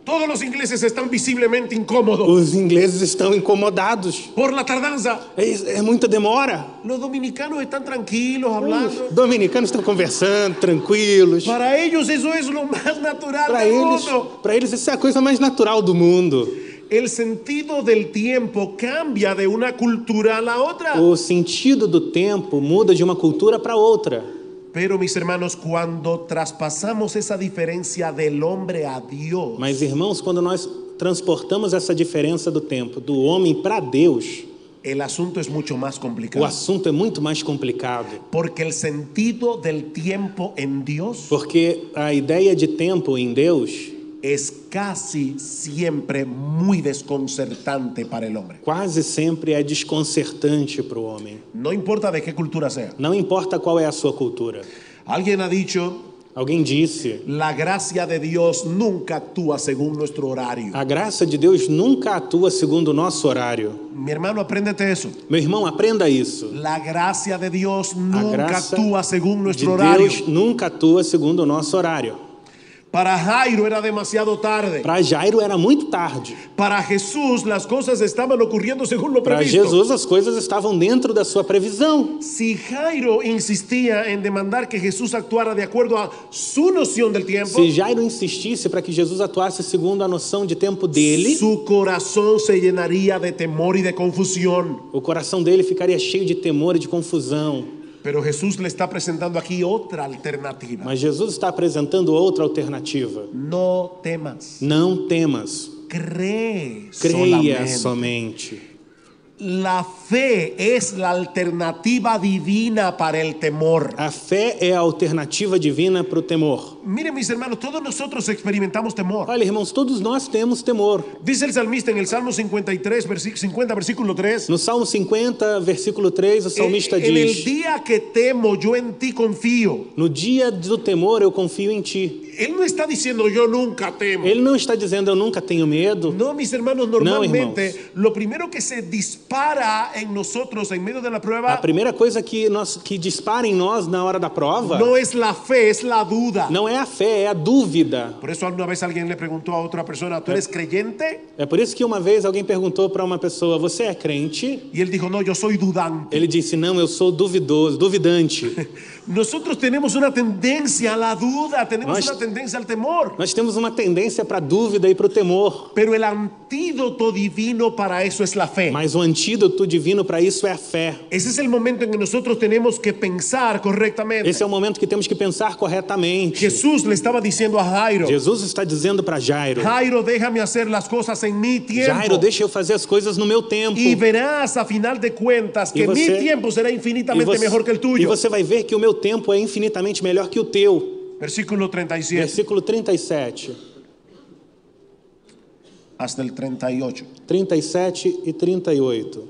Todos los ingleses están visiblemente incómodos. Os ingleses estão incomodados. Por la tardanza. É muita demora. Los dominicanos están tranquilos hablando. Os dominicanos estão conversando, tranquilos. Para ellos eso es lo más natural del mundo. Para eles isso é a coisa mais natural do mundo. El sentido del tiempo cambia de una cultura a la otra. O sentido do tempo muda de uma cultura para outra. Pero mis hermanos, cuando traspasamos esa diferencia del hombre a Dios. Mas irmãos, quando nós transportamos essa diferença do tempo do homem para Deus, el asunto es mucho más complicado. o assunto é muito mais complicado. Porque el sentido del tiempo en Dios. Porque a ideia de tempo em Deus es casi siempre muy desconcertante para el hombre. Quase sempre é desconcertante para o homem. No importa de qué cultura sea. Não importa qual é a sua cultura. Alguien ha dicho, alguém disse, la gracia de Dios nunca actúa según nuestro horario. A graça de Deus nunca atua segundo o nosso horário. Mi hermano, apréndete eso. Meu irmão, aprenda isso. La gracia de Dios nunca graça actúa según nuestro de horario. Deus nunca atua segundo o nosso horário. Para Jairo era demasiado tarde. Para Jairo era muito tarde. Para Jesús las cosas estaban ocurriendo según lo Para previsto. Jesus as coisas estavam dentro da sua previsão. Si Jairo insistía en demandar que Jesús actuara de acuerdo a su noción del tiempo, Se Jairo insistisse para que Jesus atuasse segundo a noção de tempo dele, su corazón se llenaría de temor y de confusión. o coração dele ficaria cheio de temor e de confusão. Pero Jesús le está presentando aquí otra alternativa. Mas Jesus está apresentando outra alternativa. No temas. Não temas. Cree Creia solamente. somente. La fe es la alternativa divina para el temor. A fé é a alternativa divina para o temor. Miren, mis hermanos, todos nosotros experimentamos temor. Olha, irmãos, todos nós temos temor. Dice el salmista en el Salmo 53, 50, versículo 3. No Salmo 50, versículo 3, o salmista En el diz: día que temo, yo en ti confío. No dia do temor eu confio em ti. Él no está diciendo yo nunca temo. Ele não está dizendo eu nunca tenho medo. No, mis hermanos, normalmente hermanos. lo primero que se dispara en nosotros en medio de la A prueba primeira coisa que dispara em nós na hora da prova no es la fe, es la duda. não é a fé, é a dúvida. Por eso alguna vez alguien le preguntó a otra persona, ¿tú eres creyente? É por isso que uma vez alguém perguntou para uma pessoa: você é crente? Y él dijo, no, yo soy dudante. Ele disse: não, eu sou duvidoso, duvidante. Nosotros tenemos una tendencia a la duda, tenemos Nós- una tendencia al temor. Nós temos uma tendência para a dúvida e para o temor. Pero el antídoto divino para eso es la fe. Mas o antídoto divino para isso é a fé. Ese es el momento en que nosotros tenemos que pensar correctamente. Esse é o momento que temos que pensar corretamente. Jesús le estaba diciendo a Jairo, Jesus está dizendo para Jairo: Jairo, déjame hacer las cosas en mi tiempo. Jairo, deixa eu fazer as coisas no meu tempo. Y verás a final de cuentas que mi tiempo será infinitamente mejor que el e tuyo. você vai ver que o meu tempo é infinitamente melhor que o teu. Versículo 37 Versículo 37. hasta el 38. 37 e 38.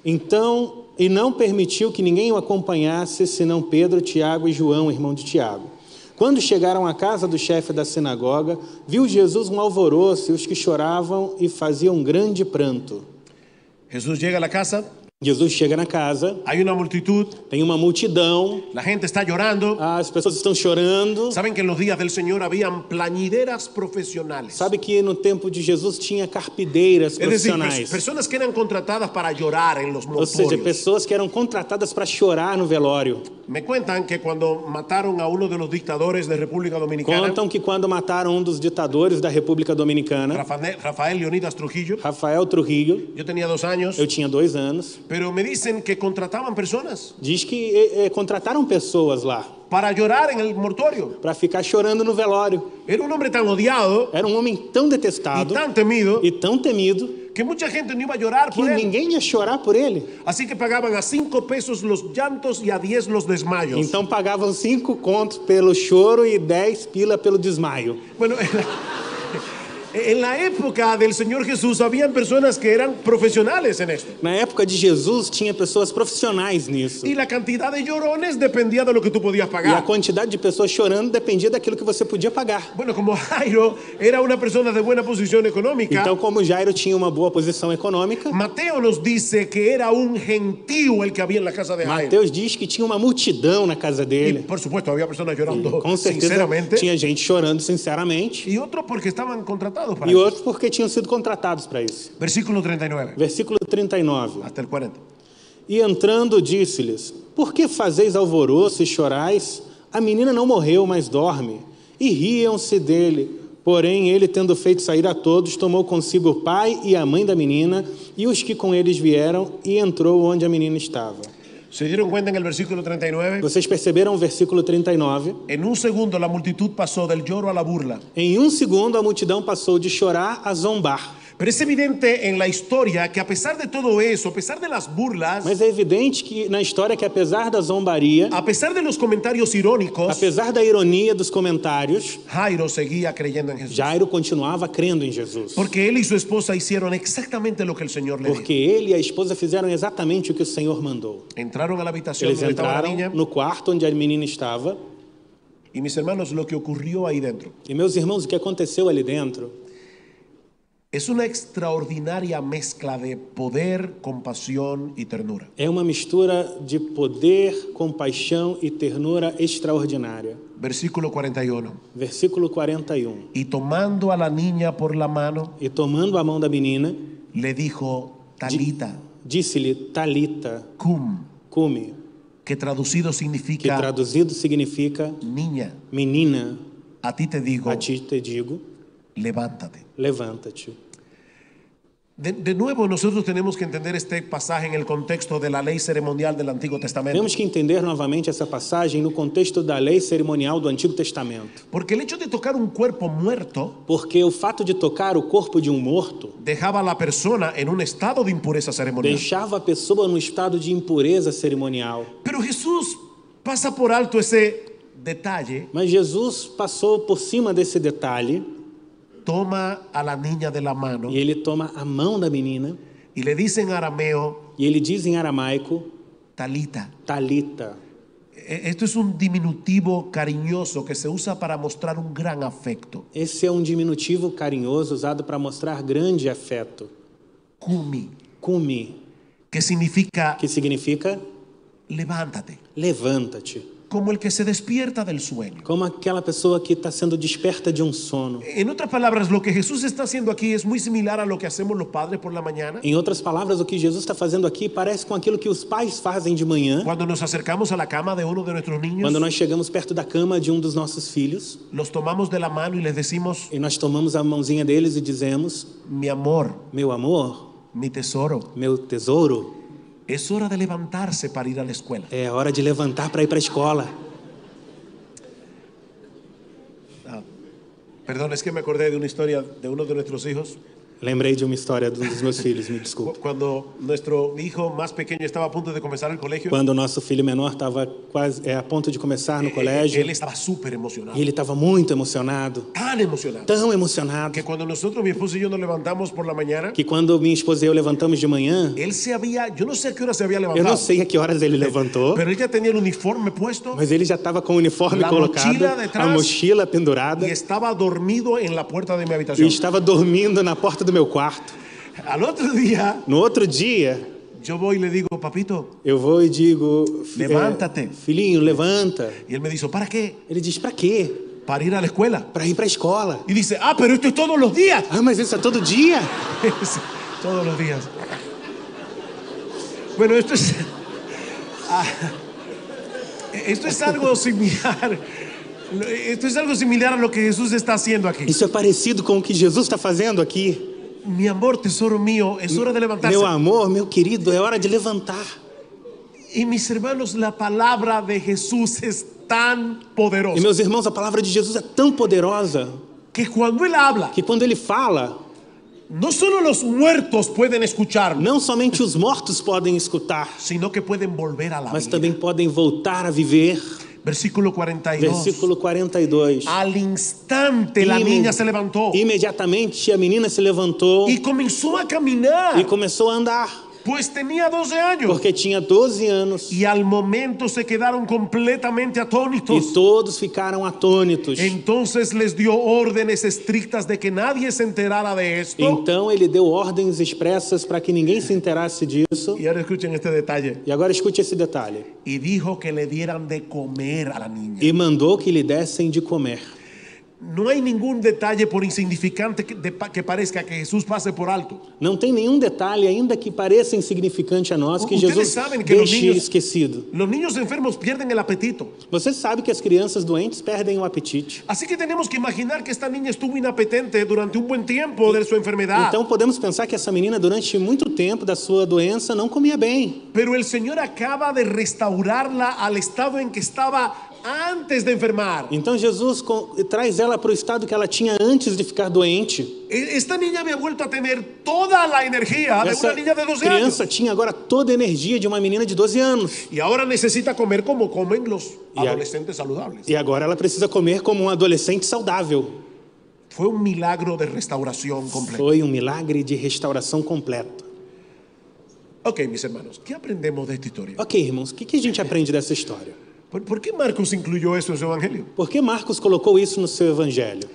Então, e não permitiu que ninguém o acompanhasse, senão Pedro, Tiago e João, irmão de Tiago. Quando chegaram à casa do chefe da sinagoga, viu Jesus um alvoroço e os que choravam e faziam um grande pranto. Jesús llega a la casa, Jesus chega na casa, hay una multitud, tem uma multidão, la gente está llorando. as pessoas estão chorando. Saben que en los días del Señor habían plañideras profesionales. Sabe que no tempo de Jesus tinha carpideiras Es decir, profissionais. personas que eran contratadas para llorar en los Ou seja, mortuorios. pessoas que eram contratadas para chorar no velório. Me cuentan que cuando mataron a uno de los dictadores de República Dominicana, Contam que quando mataram um dos ditadores da República Dominicana, Rafael Leonidas Trujillo, Rafael Trujillo, yo tenía 2 años, eu tinha 2 anos, pero me dicen que contrataban personas diz que contrataram pessoas lá para llorar en el mortuorio. para ficar chorando no velório. Era un hombre tan odiado Era um homem tão y detestado tan temido e tão temido que mucha gente no iba a llorar que por él. ninguém ia chorar por ele. Así que pagaban a 5 pesos los llantos y a 10 los desmayos. Então pagavam 5 contos pelo choro e 10 pila pelo desmaio. Bueno, en la época del Señor Jesús habían personas que eran profesionales en esto. Na época de Jesus tinha pessoas profissionais nisso. Y la cantidad de llorones dependía de lo que tú podías E a pagar. quantidade de pessoas chorando dependia daquilo que você podia pagar. Bueno, como Jairo era una persona de buena posición económica, Então, como Jairo tinha uma boa posição econômica, Mateo nos dice que era un gentío el que había en la casa de Jairo. Mateus diz que tinha uma multidão na casa Y dele. por supuesto había personas llorando Com certeza sinceramente tinha gente chorando sinceramente. y otros porque estaban contratados para E eso. outros porque tinham sido contratados para isso. Versículo 39 Versículo 39. hasta el 40. E entrando disse-lhes: Por que fazeis alvoroço e chorais? A menina não morreu, mas dorme. E riam-se dele. Porém, ele, tendo feito sair a todos, tomou consigo o pai e a mãe da menina e os que com eles vieram e entrou onde a menina estava. ¿Se dieron cuenta en el versículo 39? Vocês perceberam o versículo 39? En un segundo la multitud pasó del lloro a la burla. Em um segundo, a multidão passou de chorar a zombar. Pero es evidente en la historia que a pesar de todo eso, a pesar de las burlas, Mas é evidente que na história que apesar da zombaria, a pesar de los comentarios irónicos, apesar da ironia dos comentários, Jairo seguía creyendo en Jesús. Jairo continuava crendo em Jesus. Porque él y su esposa hicieron exactamente lo que el Señor le Porque dijo. ele e a esposa fizeram exatamente o que o Senhor mandou. Entraron a la habitación Eles donde estaba la entraram niña no quarto onde a menina estava. y mis hermanos, lo que ocurrió ahí dentro E meus irmãos, o que aconteceu ali dentro es una extraordinaria mezcla de poder, compasión y ternura. é uma mistura de poder, compaixão e ternura extraordinária. Versículo 41. Versículo 41. Y tomando a la niña por la mano, E tomando a mão da menina, le dijo, Talita, disse-lhe: Talita, cum, cumi, que traducido que significa traduzido significa: niña, Menina, a ti te digo, a ti te digo, levántate. levanta-te. De nuevo, nosotros tenemos que entender este pasaje en el contexto de la ley ceremonial del Antiguo Testamento. Temos que entender novamente essa passagem no contexto da lei cerimonial do Antigo Testamento. Porque el hecho de tocar un cuerpo muerto Porque o fato de tocar o corpo de um morto dejaba a la persona en un estado de impureza ceremonial. deixava a pessoa no estado de impureza cerimonial. Pero Jesús pasa por alto ese detalle, Mas Jesus passou por cima desse detalhe toma a la niña de la mano e ele toma a mão da menina y le dice en arameo, e ele diz em aramaico: Talita. Talita. Esto es un diminutivo cariñoso que se usa para mostrar un gran afecto. Esse é um diminutivo carinhoso usado para mostrar grande afeto. Kumi, Cumi, que significa que significa levántate, levanta-te. como el que se despierta del sueño. Como aquela pessoa que está sendo desperta de um sono. En otras palabras, lo que Jesús está haciendo aquí es muy similar a lo que hacemos los padres por la mañana. Em outras palavras, o que Jesus está fazendo aqui parece com aquilo que os pais fazem de manhã, Cuando nos acercamos a la cama de uno de nuestros niños, quando nós chegamos perto da cama de um dos nossos filhos los tomamos de la mano y les decimos, e nós tomamos a mãozinha deles e dizemos: mi amor, meu amor, mi tesoro, meu tesouro, es hora de levantarse para ir a la escuela. é hora de levantar para ir para a escola. Perdón, es que me acordé de una historia de uno de nuestros hijos. Lembrei de uma história de um dos meus filhos, me desculpe. Cuando nuestro hijo más pequeño estaba a punto de comenzar el colegio, Quando o nosso filho menor estava quase a ponto de começar no colégio, él estaba súper emocionado. e ele estava muito emocionado, Tan emocionado. tão emocionado, Que cuando nosotros, mi esposo y yo, nos levantamos por la mañana, que quando minha esposa e eu levantamos de manhã, él se había, yo no sé a qué hora se había eu levantado, não sei a que horas ele levantou, pero él ya tenía el uniforme puesto mas ele já estava com o uniforme La colocado, mochila detrás, a mochila pendurada, y estaba dormido en la puerta de mi e habitación. estava dormindo na porta do meu quarto. Al otro día, No outro dia, yo voy y le digo, papito, eu vou e digo: Levanta-te. Filhinho, levanta. y él me dice, ¿para qué? Ele diz: para quê? Para ir a la escuela. Para ir para a escola. Y dice, pero esto es todos los días. Ah, mas isso é todo dia? Todos los días. Bueno, esto es algo similar. Esto es algo similar a lo que Jesús está haciendo aquí. Isso é parecido com o que Jesus está fazendo aqui. Mi amor, tesoro mío, es hora de levantarse. Meu amor, meu querido, é hora de levantar. Y mis hermanos, la palabra de Jesús es tan E poderosa meus irmãos, a palavra de Jesus é tão poderosa que cuando Él habla, que quando ele fala, No solo los muertos pueden escucharlo, Não somente os mortos podem escutar, sino que pueden volver a la mas vida. também podem voltar a viver. Versículo 42. Versículo 42. Al instante la niña se levantó Imediatamente a menina se levantou y comenzó a caminar, e começou a andar, pues tenía 12 años. porque tinha 12 anos. Y al momento se quedaron completamente E atónitos. todos ficaram atônitos. Entonces les dio órdenes estrictas de que nadie se enterara de esto. Então ele deu ordens expressas para que ninguém se enterasse disso. Y ahora escuchen este detalle. E agora escute esse detalhe. Y dijo que le dieran de comer a la niña. E mandou que lhe dessem de comer. No hay ningún detalle, por insignificante que parezca, que Jesús pase por alto. Não tem nenhum detalhe, ainda que pareça insignificante a nós, que Ustedes Jesus sabem que os deixe niños- esquecido. Los niños enfermos pierden el apetito. Você sabe que as crianças doentes perdem o apetite. Así que tenemos que imaginar que esta niña estuvo inapetente durante un buen tiempo de su enfermedad. Então podemos pensar que essa menina, durante muito tempo da sua doença, não comia bem. Pero el Señor acaba de restaurarla al estado en que estaba antes de enfermar. Então Jesus traz ela para o estado que ela tinha antes de ficar doente. Esta niña había vuelto a tener toda la energía de Essa una niña de 12 años. criança tinha agora toda a energia de uma menina de 12 anos. Y ahora necesita comer como comen los Y a- adolescentes saludables. E agora ela precisa comer como um adolescente saudável. Fue un milagro de restauración completa. Foi um milagre de restauração completa. Ok, mis hermanos, ¿qué aprendemos de esta historia? Ok, irmãos, o que a gente aprende dessa história? ¿Por qué Marcos incluyó eso en su evangelio? Por que Marcos colocou isso no seu evangelho?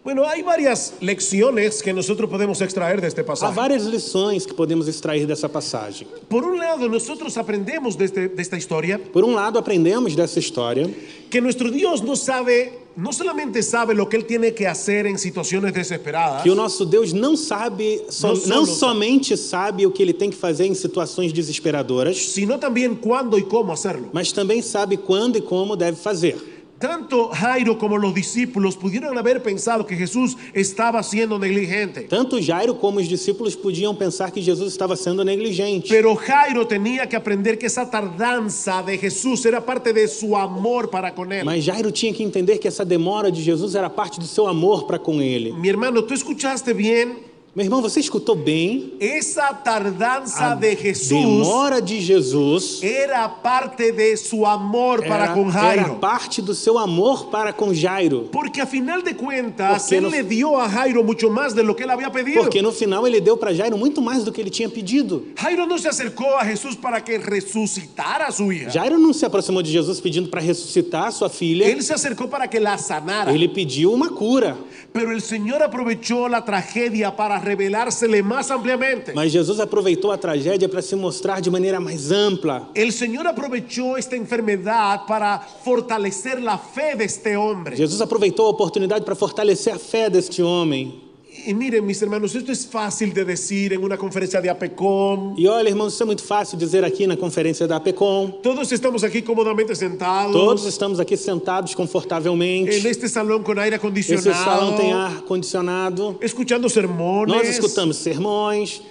Bueno, hay varias lecciones que nosotros podemos extraer de este Há pasaje. várias lições que podemos extrair dessa passagem. Por un lado, nosotros aprendemos de esta historia Por um lado, aprendemos dessa história que nuestro Dios no solamente sabe lo que Él tiene que hacer en situaciones desesperadas, que o nosso Deus não sabe, não somente sabe o que ele tem que fazer em situações desesperadoras, sino también cuándo y cómo hacerlo. mas também sabe quando e como deve fazer. Tanto Jairo como los discípulos pudieron haber pensado que Jesús estaba siendo negligente. Tanto Jairo como os discípulos podiam pensar que Jesus estava sendo negligente. Pero Jairo tenía que aprender que esa tardanza de Jesús era parte de su amor para con él. Mas Jairo tinha que entender que essa demora de Jesus era parte do seu amor para com ele. Mi hermano, ¿tú escuchaste bien? Meu irmão, você escutou bem? Esa tardanza A de Jesús demora de Jesus era parte de su amor para con era Jairo. parte do seu amor para com Jairo. Porque a final de cuentas, Porque Él no- le dio a Jairo mucho más de lo que él había pedido. Porque no final ele deu para Jairo muito mais do que ele tinha pedido. Jairo no se acercó a Jesús para que resucitara a su hija. Jairo não se aproximou de Jesus pedindo para ressuscitar a sua filha. Él se acercó para que la sanara. Ele pediu uma cura. Pero el Señor aprovechó la tragedia para revelársele más ampliamente. Mas Jesus aproveitou a tragédia para se mostrar de maneira mais ampla. El Señor aprovechó esta enfermedad para fortalecer la fe de este hombre. Jesus aproveitou a oportunidade para fortalecer a fé deste homem. Y miren, mis hermanos, esto es fácil de decir en una conferencia de APECOM. E olha, irmãos, isso é muito fácil dizer aqui na conferência da APECOM. Todos estamos aquí cómodamente sentados. Todos estamos aqui sentados confortavelmente. En este salón con aire Esse salão acondicionado. tem ar condicionado. Escuchando sermones. Nós escutamos sermões.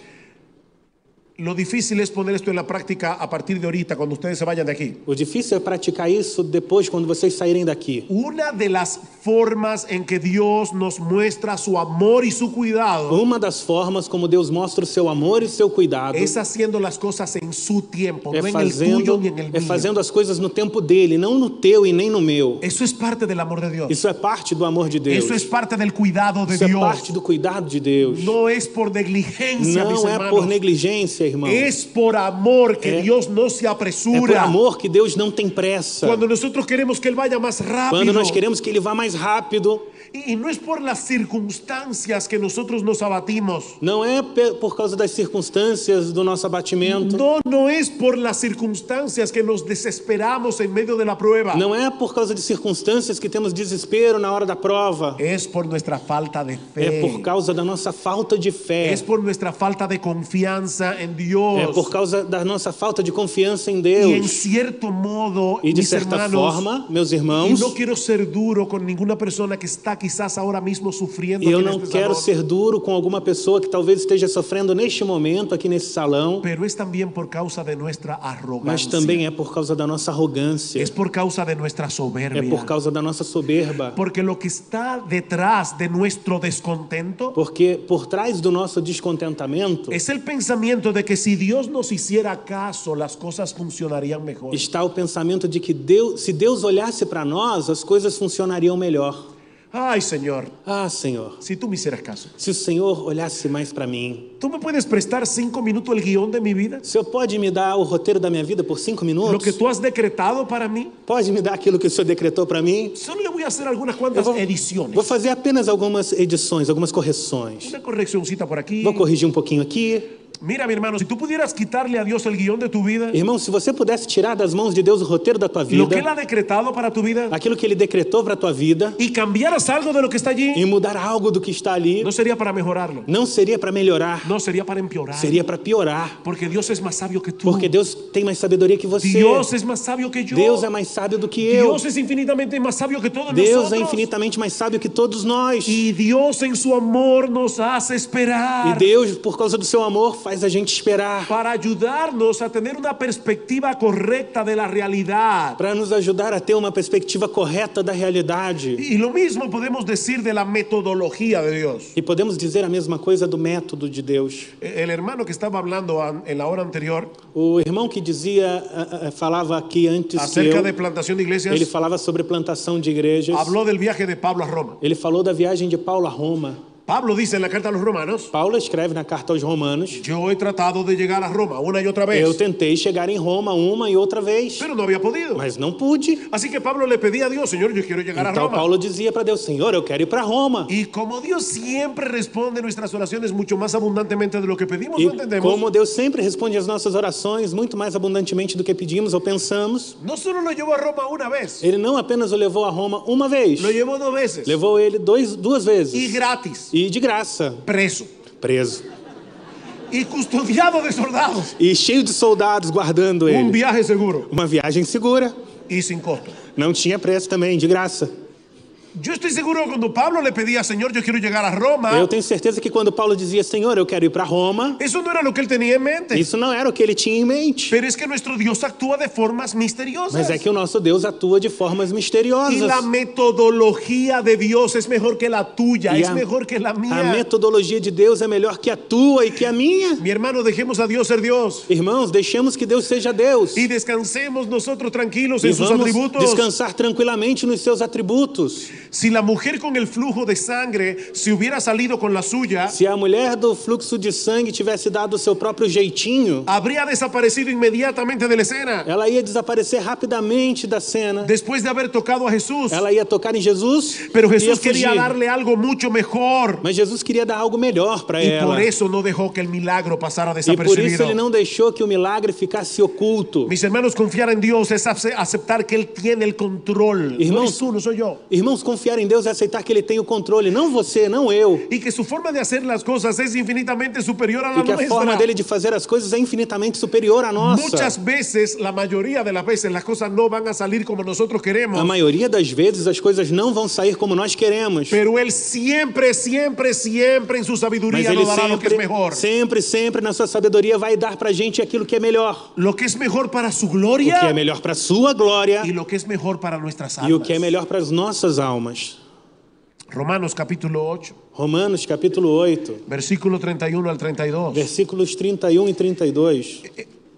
Lo difícil es poner esto en la práctica a partir de ahorita, cuando ustedes se vayan de aquí. O difícil é praticar isso depois, quando vocês saírem daqui. Una de las formas en que Dios nos muestra su amor y su cuidado Uma das formas como Deus mostra o seu amor e seu cuidado es haciendo las cosas en su tiempo, é no en el tuyo ni en el mío. fazendo as coisas no tempo dele, não no teu e nem no meu. Eso es parte del amor de Dios. Isso é parte do amor de Deus. Eso es parte del cuidado de Isso é Dios. parte do cuidado de Deus. No es por negligencia, mis Não é hermanos. por negligência, irmão. Es por amor que Dios no se É por apresura. amor que Deus não tem pressa. Cuando nosotros queremos que Él vaya más rápido. Quando nós queremos que ele vá mais rápido, Y no es por las circunstancias que nosotros nos abatimos. não é por causa das circunstâncias do nosso abatimento. No es por las circunstancias que nos desesperamos en medio de la prueba. Não é por causa de circunstâncias que temos desespero na hora da prova. Es por nuestra falta de fe. É por causa da nossa falta de fé. Es por nuestra falta de confianza en en Dios. É por causa da nossa falta de confiança em Y en Deus. cierto modo, E de mis certa hermanos, forma, meus y irmãos, no quiero ser duro con ninguna persona que está quizás ahora mismo sufriendo eu aquí en não este quero salón, ser duro com alguma pessoa que talvez esteja sofrendo neste momento aqui nesse salão, pero es también por causa de nuestra mas arrogancia. também é por causa da nossa arrogância, Es por causa de nuestra é soberbia. por causa da nossa soberba. Porque lo que está detrás de nuestro descontento Porque por trás do nosso descontentamento es el pensamiento de que si Dios nos hiciera caso, las cosas funcionarían mejor. está o pensamento de que se Deus olhasse para nós, as coisas funcionariam melhor. Ay, Señor, Ah, Senhor, si tú me hicieras caso. se o Senhor olhasse mais para mim, ¿Tú me puedes prestar 5 minutos el guión de mi vida? o Senhor pode me dar o roteiro da minha vida por 5 Lo minutos? que tú has decretado para mí. Pode me dar aquilo que o Senhor decretou para mim? Solo le voy a hacer algunas Eu cuantas vou ediciones. fazer apenas algumas edições, algumas correções. Una correccioncita por aquí. Vou corrigir um pouquinho aqui. Mira, mi hermano, si tú pudieras quitarle a Dios el guión de tu vida, Irmão, se você pudesse tirar das mãos de Deus o roteiro da tua lo que Él vida, ha decretado para tu vida, aquilo que Ele decretou para a tua vida, y cambiaras algo de lo que está allí, e mudar algo do que está ali, no sería para mejorarlo, não seria para melhorar, no sería para empeorar. seria para piorar. Porque Dios es más sabio que tú. Porque Deus tem mais sabedoria que você. Dios es más sabio que yo. Deus é mais sábio do que eu. Dios es infinitamente más sabio que todos Deus nosotros. é infinitamente mais sábio que todos nós. Y Dios en su amor nos hace E esperar Deus, por causa do seu amor, faz a gente esperar. para ayudarnos a tener una perspectiva correcta de la realidad. Para nos ajudar a ter uma perspectiva correta da realidade. Y lo mismo podemos decir de la metodología de Dios. E podemos dizer a mesma coisa do método de Deus. El hermano que estaba hablando en la hora anterior O irmão que dizia, falava aqui antes que acerca eu, de plantación de ele iglesias, falava sobre plantação de igrejas. habló del viaje de Pablo a Roma. Ele falou da viagem de Paulo a Roma. Pablo dice en la carta a los romanos: Paulo escreve na carta aos Romanos: yo he tratado de llegar a Roma una y otra eu vez, tentei chegar em Roma uma e outra vez, pero no había podido. mas não pude. Así que Pablo le pedía a Dios: Señor, yo quiero llegar a Então Roma. Paulo dizia para Deus: Senhor, eu quero ir para Roma. Y como Dios siempre responde nuestras oraciones mucho más abundantemente de lo que pedimos E o entendemos, como Deus sempre responde às nossas orações muito mais abundantemente do que pedimos ou pensamos, no solo lo llevó a Roma una vez, Ele não apenas o levou a Roma uma vez, lo llevó 2 veces levou ele duas y vezes. gratis, E de graça, preso preso. y custodiado de soldados. E cheio de soldados guardando Un ele. viaje seguro Uma viagem segura. y sin costo. Não tinha preço também, de graça. Yo estoy seguro que cuando Pablo le pedía: Señor, yo quiero llegar a Roma, Eu tenho certeza que quando Paulo dizia, Senhor, eu quero ir para Roma, eso no era lo que él tenía en mente. isso não era o que ele tinha em mente. Pero es que nuestro Dios actúa de formas misteriosas. Mas é que o nosso Deus atua de formas Y misteriosas. la metodología de Dios es mejor que la tuya, E es mejor que la a mía. metodologia de Deus é melhor que a tua e que a minha. Mi hermano, dejemos a Dios ser Dios Irmãos, deixemos que Deus seja Deus. y descansemos nosotros tranquilos E en sus vamos atributos. descansar tranquilamente nos seus atributos. Si la mujer con el flujo de sangre se hubiera salido con la suya, Se a mulher do fluxo de sangue tivesse dado o seu próprio jeitinho, habría desaparecido inmediatamente de la escena. ela ia desaparecer rapidamente da cena. Después de haber tocado a Jesús. Ela ia tocar em Jesus, Pero e ia Jesús quería fugir. darle algo mucho mejor. Mas Jesus queria dar algo melhor para Y ela. por eso no dejó que el milagro pasara E por isso desapercibido. ele não deixou que o milagre ficasse oculto. Mis hermanos, confiar en Dios es aceptar que Él tiene el control. No Irmãos, eres tú, no soy yo. Irmãos, confiar em Deus é aceitar que Ele tem o controle, não você, não eu. Y que su forma de hacer las cosas es infinitamente superior a la E que a forma nuestra. dele de fazer as coisas é infinitamente superior à nossa. Muchas veces, la mayoría de las veces, las cosas no van a salir como nosotros queremos. A maioria das vezes as coisas não vão sair como nós queremos. Pero Él siempre, siempre, siempre en su Mas sabiduría Ele nos dará lo que es mejor. sempre na sua sabedoria vai dar pra gente aquilo que é melhor. Lo que es mejor para su O que é gloria melhor pra sua glória y lo que es mejor para nuestras e o almas. que é melhor para as nossas almas. Romanos capítulo 8, Romanos capítulo 8, versículo 31 al 32. versículos 31 e 32.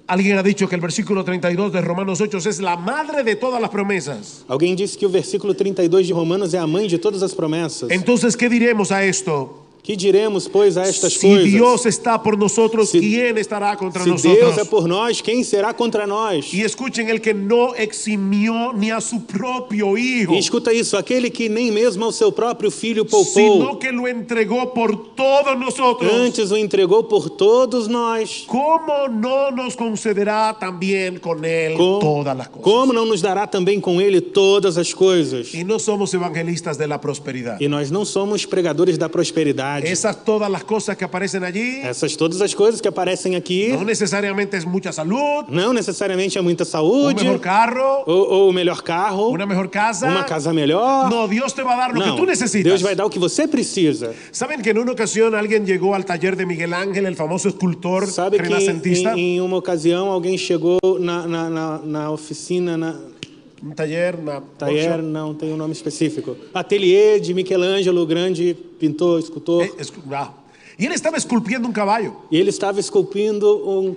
Alguien ha dicho que el versículo 32 de Romanos 8 es la madre de todas las promesas. Alguém disse que o versículo 32 de Romanos é a mãe de todas as promessas. Entonces, ¿qué diremos a esto? Que diremos, pois, a estas Si coisas? Dios está por nosotros, Si- ¿quién estará contra Se nosotros? Deus é por nós, quem será contra nós? Y escuchen, el que no eximió ni a su propio hijo, E escuta isso, aquele que nem mesmo ao seu próprio filho poupou, sino que lo entregó por todos nosotros, antes o entregou por todos nós, ¿cómo no nos concederá también con él todas las cosas? como não nos dará também com ele todas as coisas? Y no somos evangelistas de la prosperidad. E nós não somos pregadores da prosperidade. verdade. Esas todas las cosas que aparecen allí, Todas as coisas que aparecem aqui, no necesariamente es mucha salud, não necessariamente é muita un saúde, mejor carro, ou o melhor carro, una mejor casa. uma casa melhor. No, Dios te va a dar lo que Não, tú necesitas. Deus vai dar o que você precisa. ¿Saben que en una ocasión alguien llegó al taller de Miguel Ángel, el famoso escultor Sabe que renacentista? em uma ocasião alguém chegou na oficina, Un taller, una taller, não tem um nome específico, ateliê de Michelangelo, grande pintor, escultor, Y él estaba esculpiendo un caballo. e ele estava esculpindo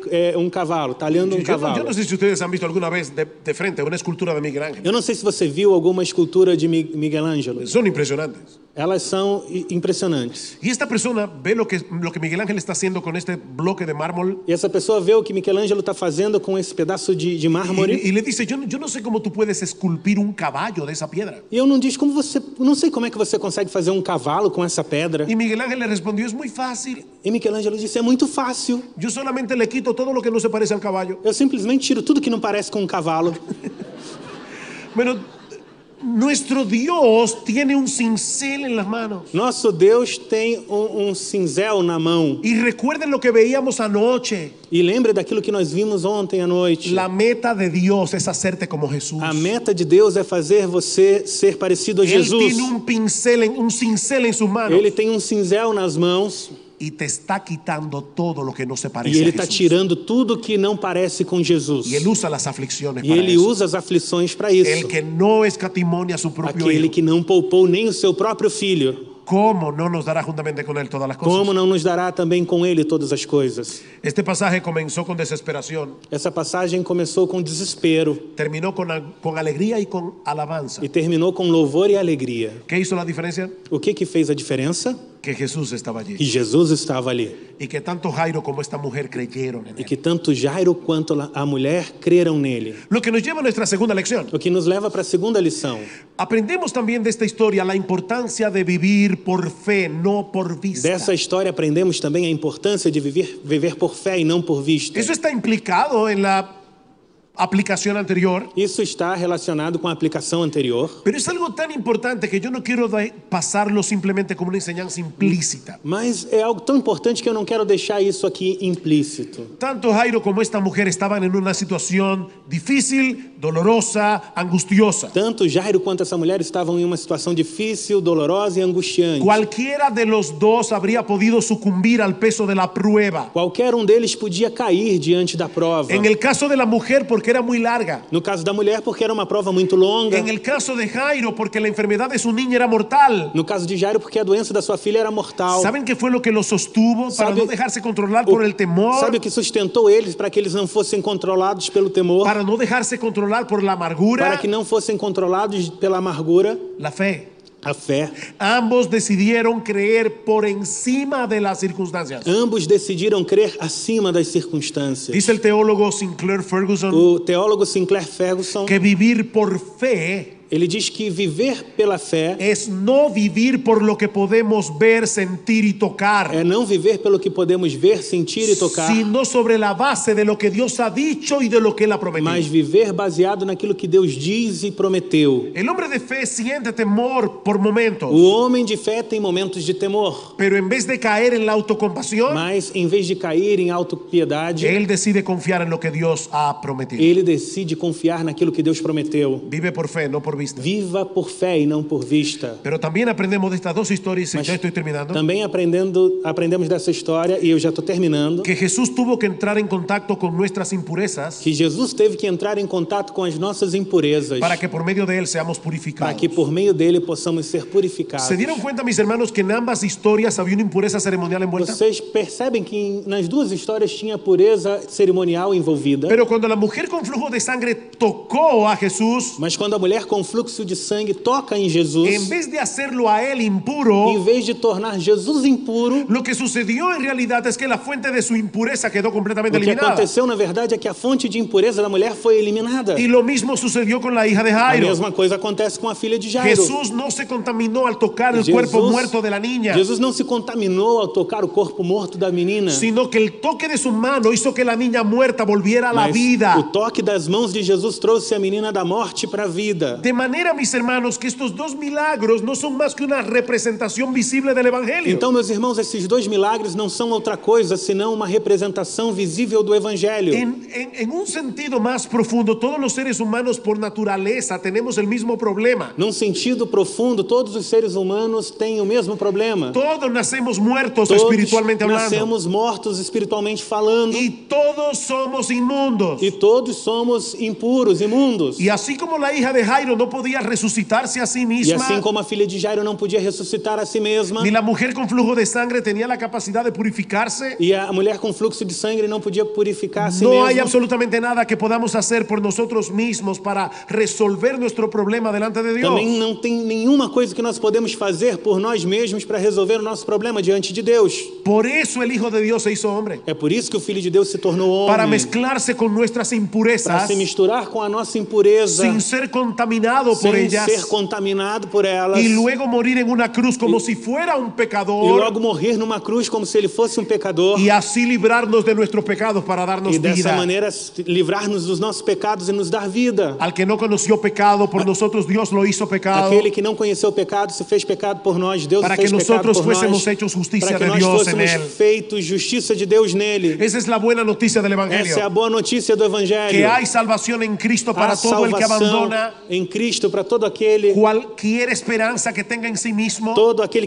cavalo, talhando Yo cavalo. no sé si ustedes han visto alguna vez de frente una escultura de Miguel Ángel. Eu não sei se você viu alguma escultura de Michelangelo. Son impresionantes. Elas são impressionantes. Y esta persona ve lo que Miguel Ángel está haciendo con este bloque de mármol E essa pessoa vê o que Michelangelo está fazendo com esse pedaço de mármore. y le dice, yo no sé cómo tú puedes esculpir un caballo de esa piedra. E eu não diz como você, não sei como é que você consegue fazer um cavalo com essa pedra. Y Miguel Ángel le respondió, es muy fácil. E Michelangelo disse: é muito fácil. Yo solamente le quito todo lo que no se parece al caballo. Eu simplesmente tiro tudo que não parece com um cavalo. Bueno, nuestro Dios tiene un cincel en las manos. Nosso Deus tem cinzel na mão. Y recuerden lo que veíamos anoche. E lembre daquilo que nós vimos ontem à noite. La meta de Dios es hacerte como Jesús. A meta de Deus é fazer você ser parecido a Él Jesus. tiene un cincel en sus manos. Ele tem cinzel nas mãos. Y te está quitando todo lo que no se E parece ele a está Jesús. tirando tudo que não parece com Jesus. Y él usa las aflicciones E para ele eso. usa as aflições para isso. El que no escatimone a su propio Aquele hijo, que não poupou nem o seu próprio filho, ¿cómo no nos dará juntamente con él todas las cosas? como não nos dará também com ele todas as coisas? Este pasaje comenzó con desesperación, Essa passagem começou com desespero terminó con alegría y con alabanza. e terminou com louvor e alegria. ¿Qué hizo la diferencia? O que fez a diferença? Que Jesús estaba Que allí Jesus estava ali. y que tanto Jairo como esta mujer creyeron en E él. que tanto Jairo quanto a mulher creram nele. Lo que nos lleva a nuestra segunda lección. O que nos leva para a segunda lição. Aprendemos también de esta historia la importancia de vivir por fe, no por vista. Dessa história aprendemos também a importância de viver por fé e não por vista. Eso está implicado en la aplicación anterior, Isso está relacionado com a aplicação anterior. pero es algo tan importante que yo no quiero pasarlo simplemente como una enseñanza implícita. Mas é algo tão importante que eu não quero deixar isso aqui implícito. Tanto Jairo como esta mujer estaban en una situación difícil, dolorosa, angustiosa. Tanto Jairo quanto essa mulher estavam em uma situação difícil, dolorosa e angustiante. Cualquiera de los dos habría podido sucumbir al peso de la prueba. Qualquer deles podia cair diante da prova. En el caso de la mujer, porque era muy larga. No caso da mulher, porque era uma prova muito longa. En el caso de Jairo, porque la enfermedad de su niña era mortal. No caso de Jairo, porque a doença da sua filha era mortal. ¿Saben qué fue lo que los sostuvo para no dejarse controlar por el temor? Sabe o que sustentou eles para que eles não fossem controlados pelo temor? Para no dejarse controlar por la amargura. Para que não fossem controlados pela amargura? La fe. A fé. Ambos decidieron creer por encima de las circunstancias. Ambos decidiram crer acima das circunstâncias. Dice el teólogo Sinclair Ferguson O teólogo Sinclair Ferguson, que vivir por fe ele diz que viver pela fé es no vivir por lo que podemos ver, sentir y tocar, é não viver pelo que podemos ver, sentir e tocar, sino sobre la base de lo que Dios ha dicho y de lo que Él ha prometido. mas viver baseado naquilo que Deus diz e prometeu. El hombre de fe siente temor por momentos, O homem de fé tem momentos de temor, pero en vez de caer en la autocompasión, mas em vez de cair em autopiedade, él decide confiar en lo que Dios ha prometido. ele decide confiar naquilo que Deus prometeu. Vive por fe, no por vista. Viva por fé e não por vista. Pero también aprendemos de estas dos historias, y Mas ya estoy terminando, também aprendemos dessa história, e eu já estou terminando, que Jesús tuvo que entrar en contacto con nuestras impurezas que Jesus teve que entrar em contato com as nossas impurezas, para que por medio de Él seamos para purificados. que por meio dele possamos ser purificados. ¿Se dieron cuenta, mis hermanos, que en ambas historias había una impureza ceremonial envuelta? Vocês percebem que nas duas histórias tinha pureza cerimonial envolvida, Pero cuando la mujer con flujo de sangre tocó a Jesús, mas quando a mulher com fluxo de sangue toca em Jesus, en vez de hacerlo a Él impuro, em vez de tornar Jesus impuro, lo que sucedió en realidad es que la fuente de su impureza quedó completamente o que eliminada. aconteceu na verdade é que a fonte de impureza da mulher foi eliminada. Y lo mismo sucedió con la hija de A Jairo. mesma coisa acontece com a filha de Jairo. Jesús no se contaminó al tocar el cuerpo muerto de la niña, Jesus não se contaminou ao tocar o corpo morto da menina, sino que el toque de su mano hizo que la niña muerta volviera a la mas vida. o toque das mãos de Jesus trouxe a menina da morte para a vida. De manera, mis hermanos, que estos dos milagros no son más que una representación visible del Evangelio. Então, meus irmãos, esses dois milagres não são outra coisa senão uma representação visível do Evangelho. En un sentido más profundo, todos los seres humanos por naturaleza tenemos el mismo problema. Num sentido profundo, todos os seres humanos têm o mesmo problema. Todos nacemos muertos Todos espiritualmente hablando. nascemos mortos espiritualmente falando. Y todos somos inmundos. E todos somos impuros, imundos. Y así como la hija de Jairo no podía resucitarse a sí E misma, assim como a filha de Jairo não podia ressuscitar a si mesma, ni la mujer con flujo de sangre tenía la capacidad de purificarse, e a mulher com fluxo de sangue não podia purificar a si no hay mesma, absolutamente nada que podamos hacer por nosotros mismos para resolver nuestro problema delante de Dios. também não tem nenhuma coisa que nós podemos fazer por nós mesmos para resolver o nosso problema diante de Deus. Por eso el Hijo de Dios se hizo hombre, É por isso que o Filho de Deus se tornou para homem, mezclarse con nuestras para impurezas se misturar com a nossa impureza, sin ser contaminado por sem ellas ser contaminado por elas, y luego morir en una cruz como si fuera un e pecador logo morrer numa cruz como se ele fosse um pecador, y así librarnos de nuestros pecados para darnos e dessa vida. maneira livrar-nos dos nossos pecados e nos dar vida. Al que no conoció pecado, por nosotros Dios lo hizo pecado, Aquele que não conheceu o pecado se fez pecado por nós, Deus para fez que pecado nosotros por nós, fuésemos hechos justicia para que de nós Dios en fôssemos él. feitos justiça de Deus nele. Esa es la buena noticia del Essa é a Evangelio, boa notícia do Evangelho. que hay salvación en Cristo para Há todo el que salvação abandona em Cristo para todo aquele cualquier esperanza que tenga en sí mismo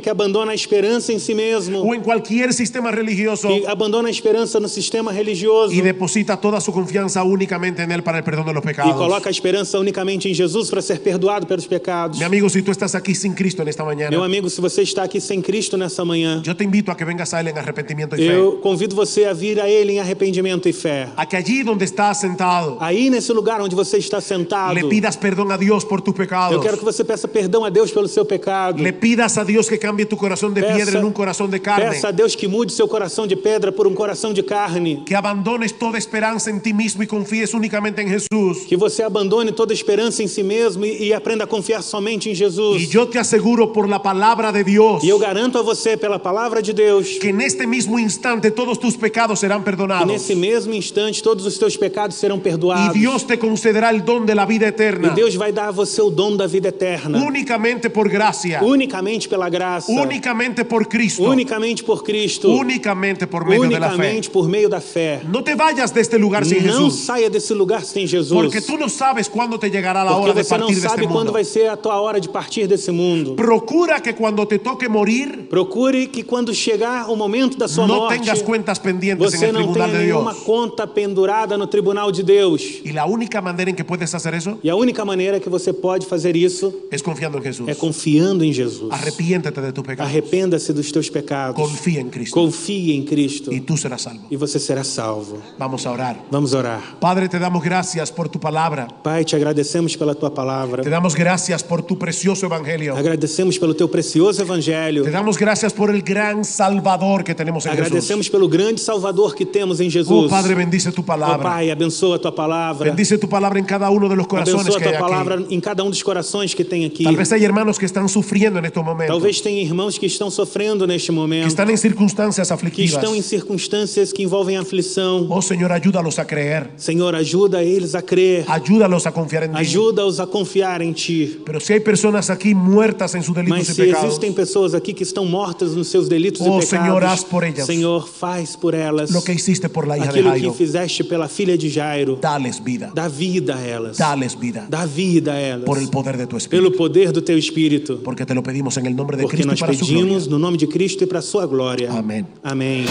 que abandona a esperança em si mesmo, o en cualquier sistema religioso que abandona a esperança no sistema religioso y deposita toda su confianza únicamente en él para el perdón de los e pecados. coloca a esperança unicamente em Jesus para ser perdoado pelos pecados. Mi amigo, si tú estás aquí sin Cristo en esta Meu mañana, amigo, se você está aqui sem Cristo nessa manhã, yo te invito a que vengas a él en arrepentimiento y fe. eu convido você a vir a Ele em arrependimento e fé. A que allí donde estás sentado Aí nesse lugar onde você está sentado, le pidas perdón a Dios por tus eu pecados. quero que você peça perdão a Deus pelo seu pecado. Le pidas a Dios que cambie tu corazón de piedra en un corazón de carne. Peça a Deus que mude seu coração de pedra por um coração de carne. Que abandones toda esperanza en ti mismo y confíes únicamente en Jesús. Que você abandone toda esperança em si mesmo e aprenda a confiar somente em Jesus. Y yo te aseguro por la palabra de Dios E eu garanto a você, pela palavra de Deus, que en este mismo instante todos tus pecados serán que perdonados. nesse mesmo instante todos os teus pecados serão Y perdoados. Dios te concederá el don de la vida E eterna. Deus vai dar a você o dom da vida eterna. Únicamente por gracia. Unicamente pela graça. Únicamente por Cristo. Unicamente por Cristo. Únicamente por medio de la fe. Unicamente por meio da fé. No te vayas de este lugar sin Não Jesús. saia desse lugar sem Jesus. Porque tú no sabes cuándo te llegará la hora Porque de você não partir de sabe este quando mundo. vai ser a tua hora de partir desse mundo. Procura que cuando te toque morir Procure que quando chegar o momento da sua no morte, tengas cuentas pendientes en você el não tribunal tenha de nenhuma Dios. conta pendurada no tribunal de Deus. Y la única manera en que puedes hacer eso E a única maneira que você pode fazer isso es confiando en Jesús. é confiando em Jesus. Arrepiéntete de tu pecado. Arrependa-se dos teus pecados. Confía en Cristo Confie em Cristo y tú serás salvo. e você será salvo. Vamos a orar. Vamos orar. Padre, te damos gracias por tu palabra. Pai, te agradecemos pela tua palavra. Te damos gracias por tu precioso evangelio. Agradecemos pelo teu precioso evangelho. Te damos gracias por el gran Salvador que tenemos en Jesús. Agradecemos pelo grande Salvador que temos em Oh Jesus. Padre, bendice tu Oh, palabra. Pai, abençoa a tua palavra. Bendice tu palabra en cada uno de los corazones Abençoa a que hay tua palavra aquí. em cada um dos corações que tem aqui. Tal vez hay hermanos que están sufriendo en estos momentos, Talvez tenha irmãos que estão sofrendo neste que momento, están en circunstancias que aflictivas. estão em circunstâncias que envolvem aflição. Oh Señor, ayúdalos a creer. Senhor, ajuda eles a crer. Ayúdalos a confiar en ti. Ajuda-os a confiar em Ti. Pero si hay personas aquí muertas en sus delitos Mas y se pecados, existem pessoas aqui que estão mortas nos seus delitos Oh, e pecados, Senhor, haz por ellas Senhor, faz por elas lo que hiciste por la hija de aquilo que Jairo, fizeste pela filha de Jairo. dales vida. Dá vida a elas. Dales vida. Dá vida a elas. Por el poder de tu Pelo Espíritu. poder do Teu Espírito. Porque te lo pedimos en el nombre de Porque Cristo y nós para su gloria. pedimos no nome de Cristo e para a Sua glória. Amém. Amém.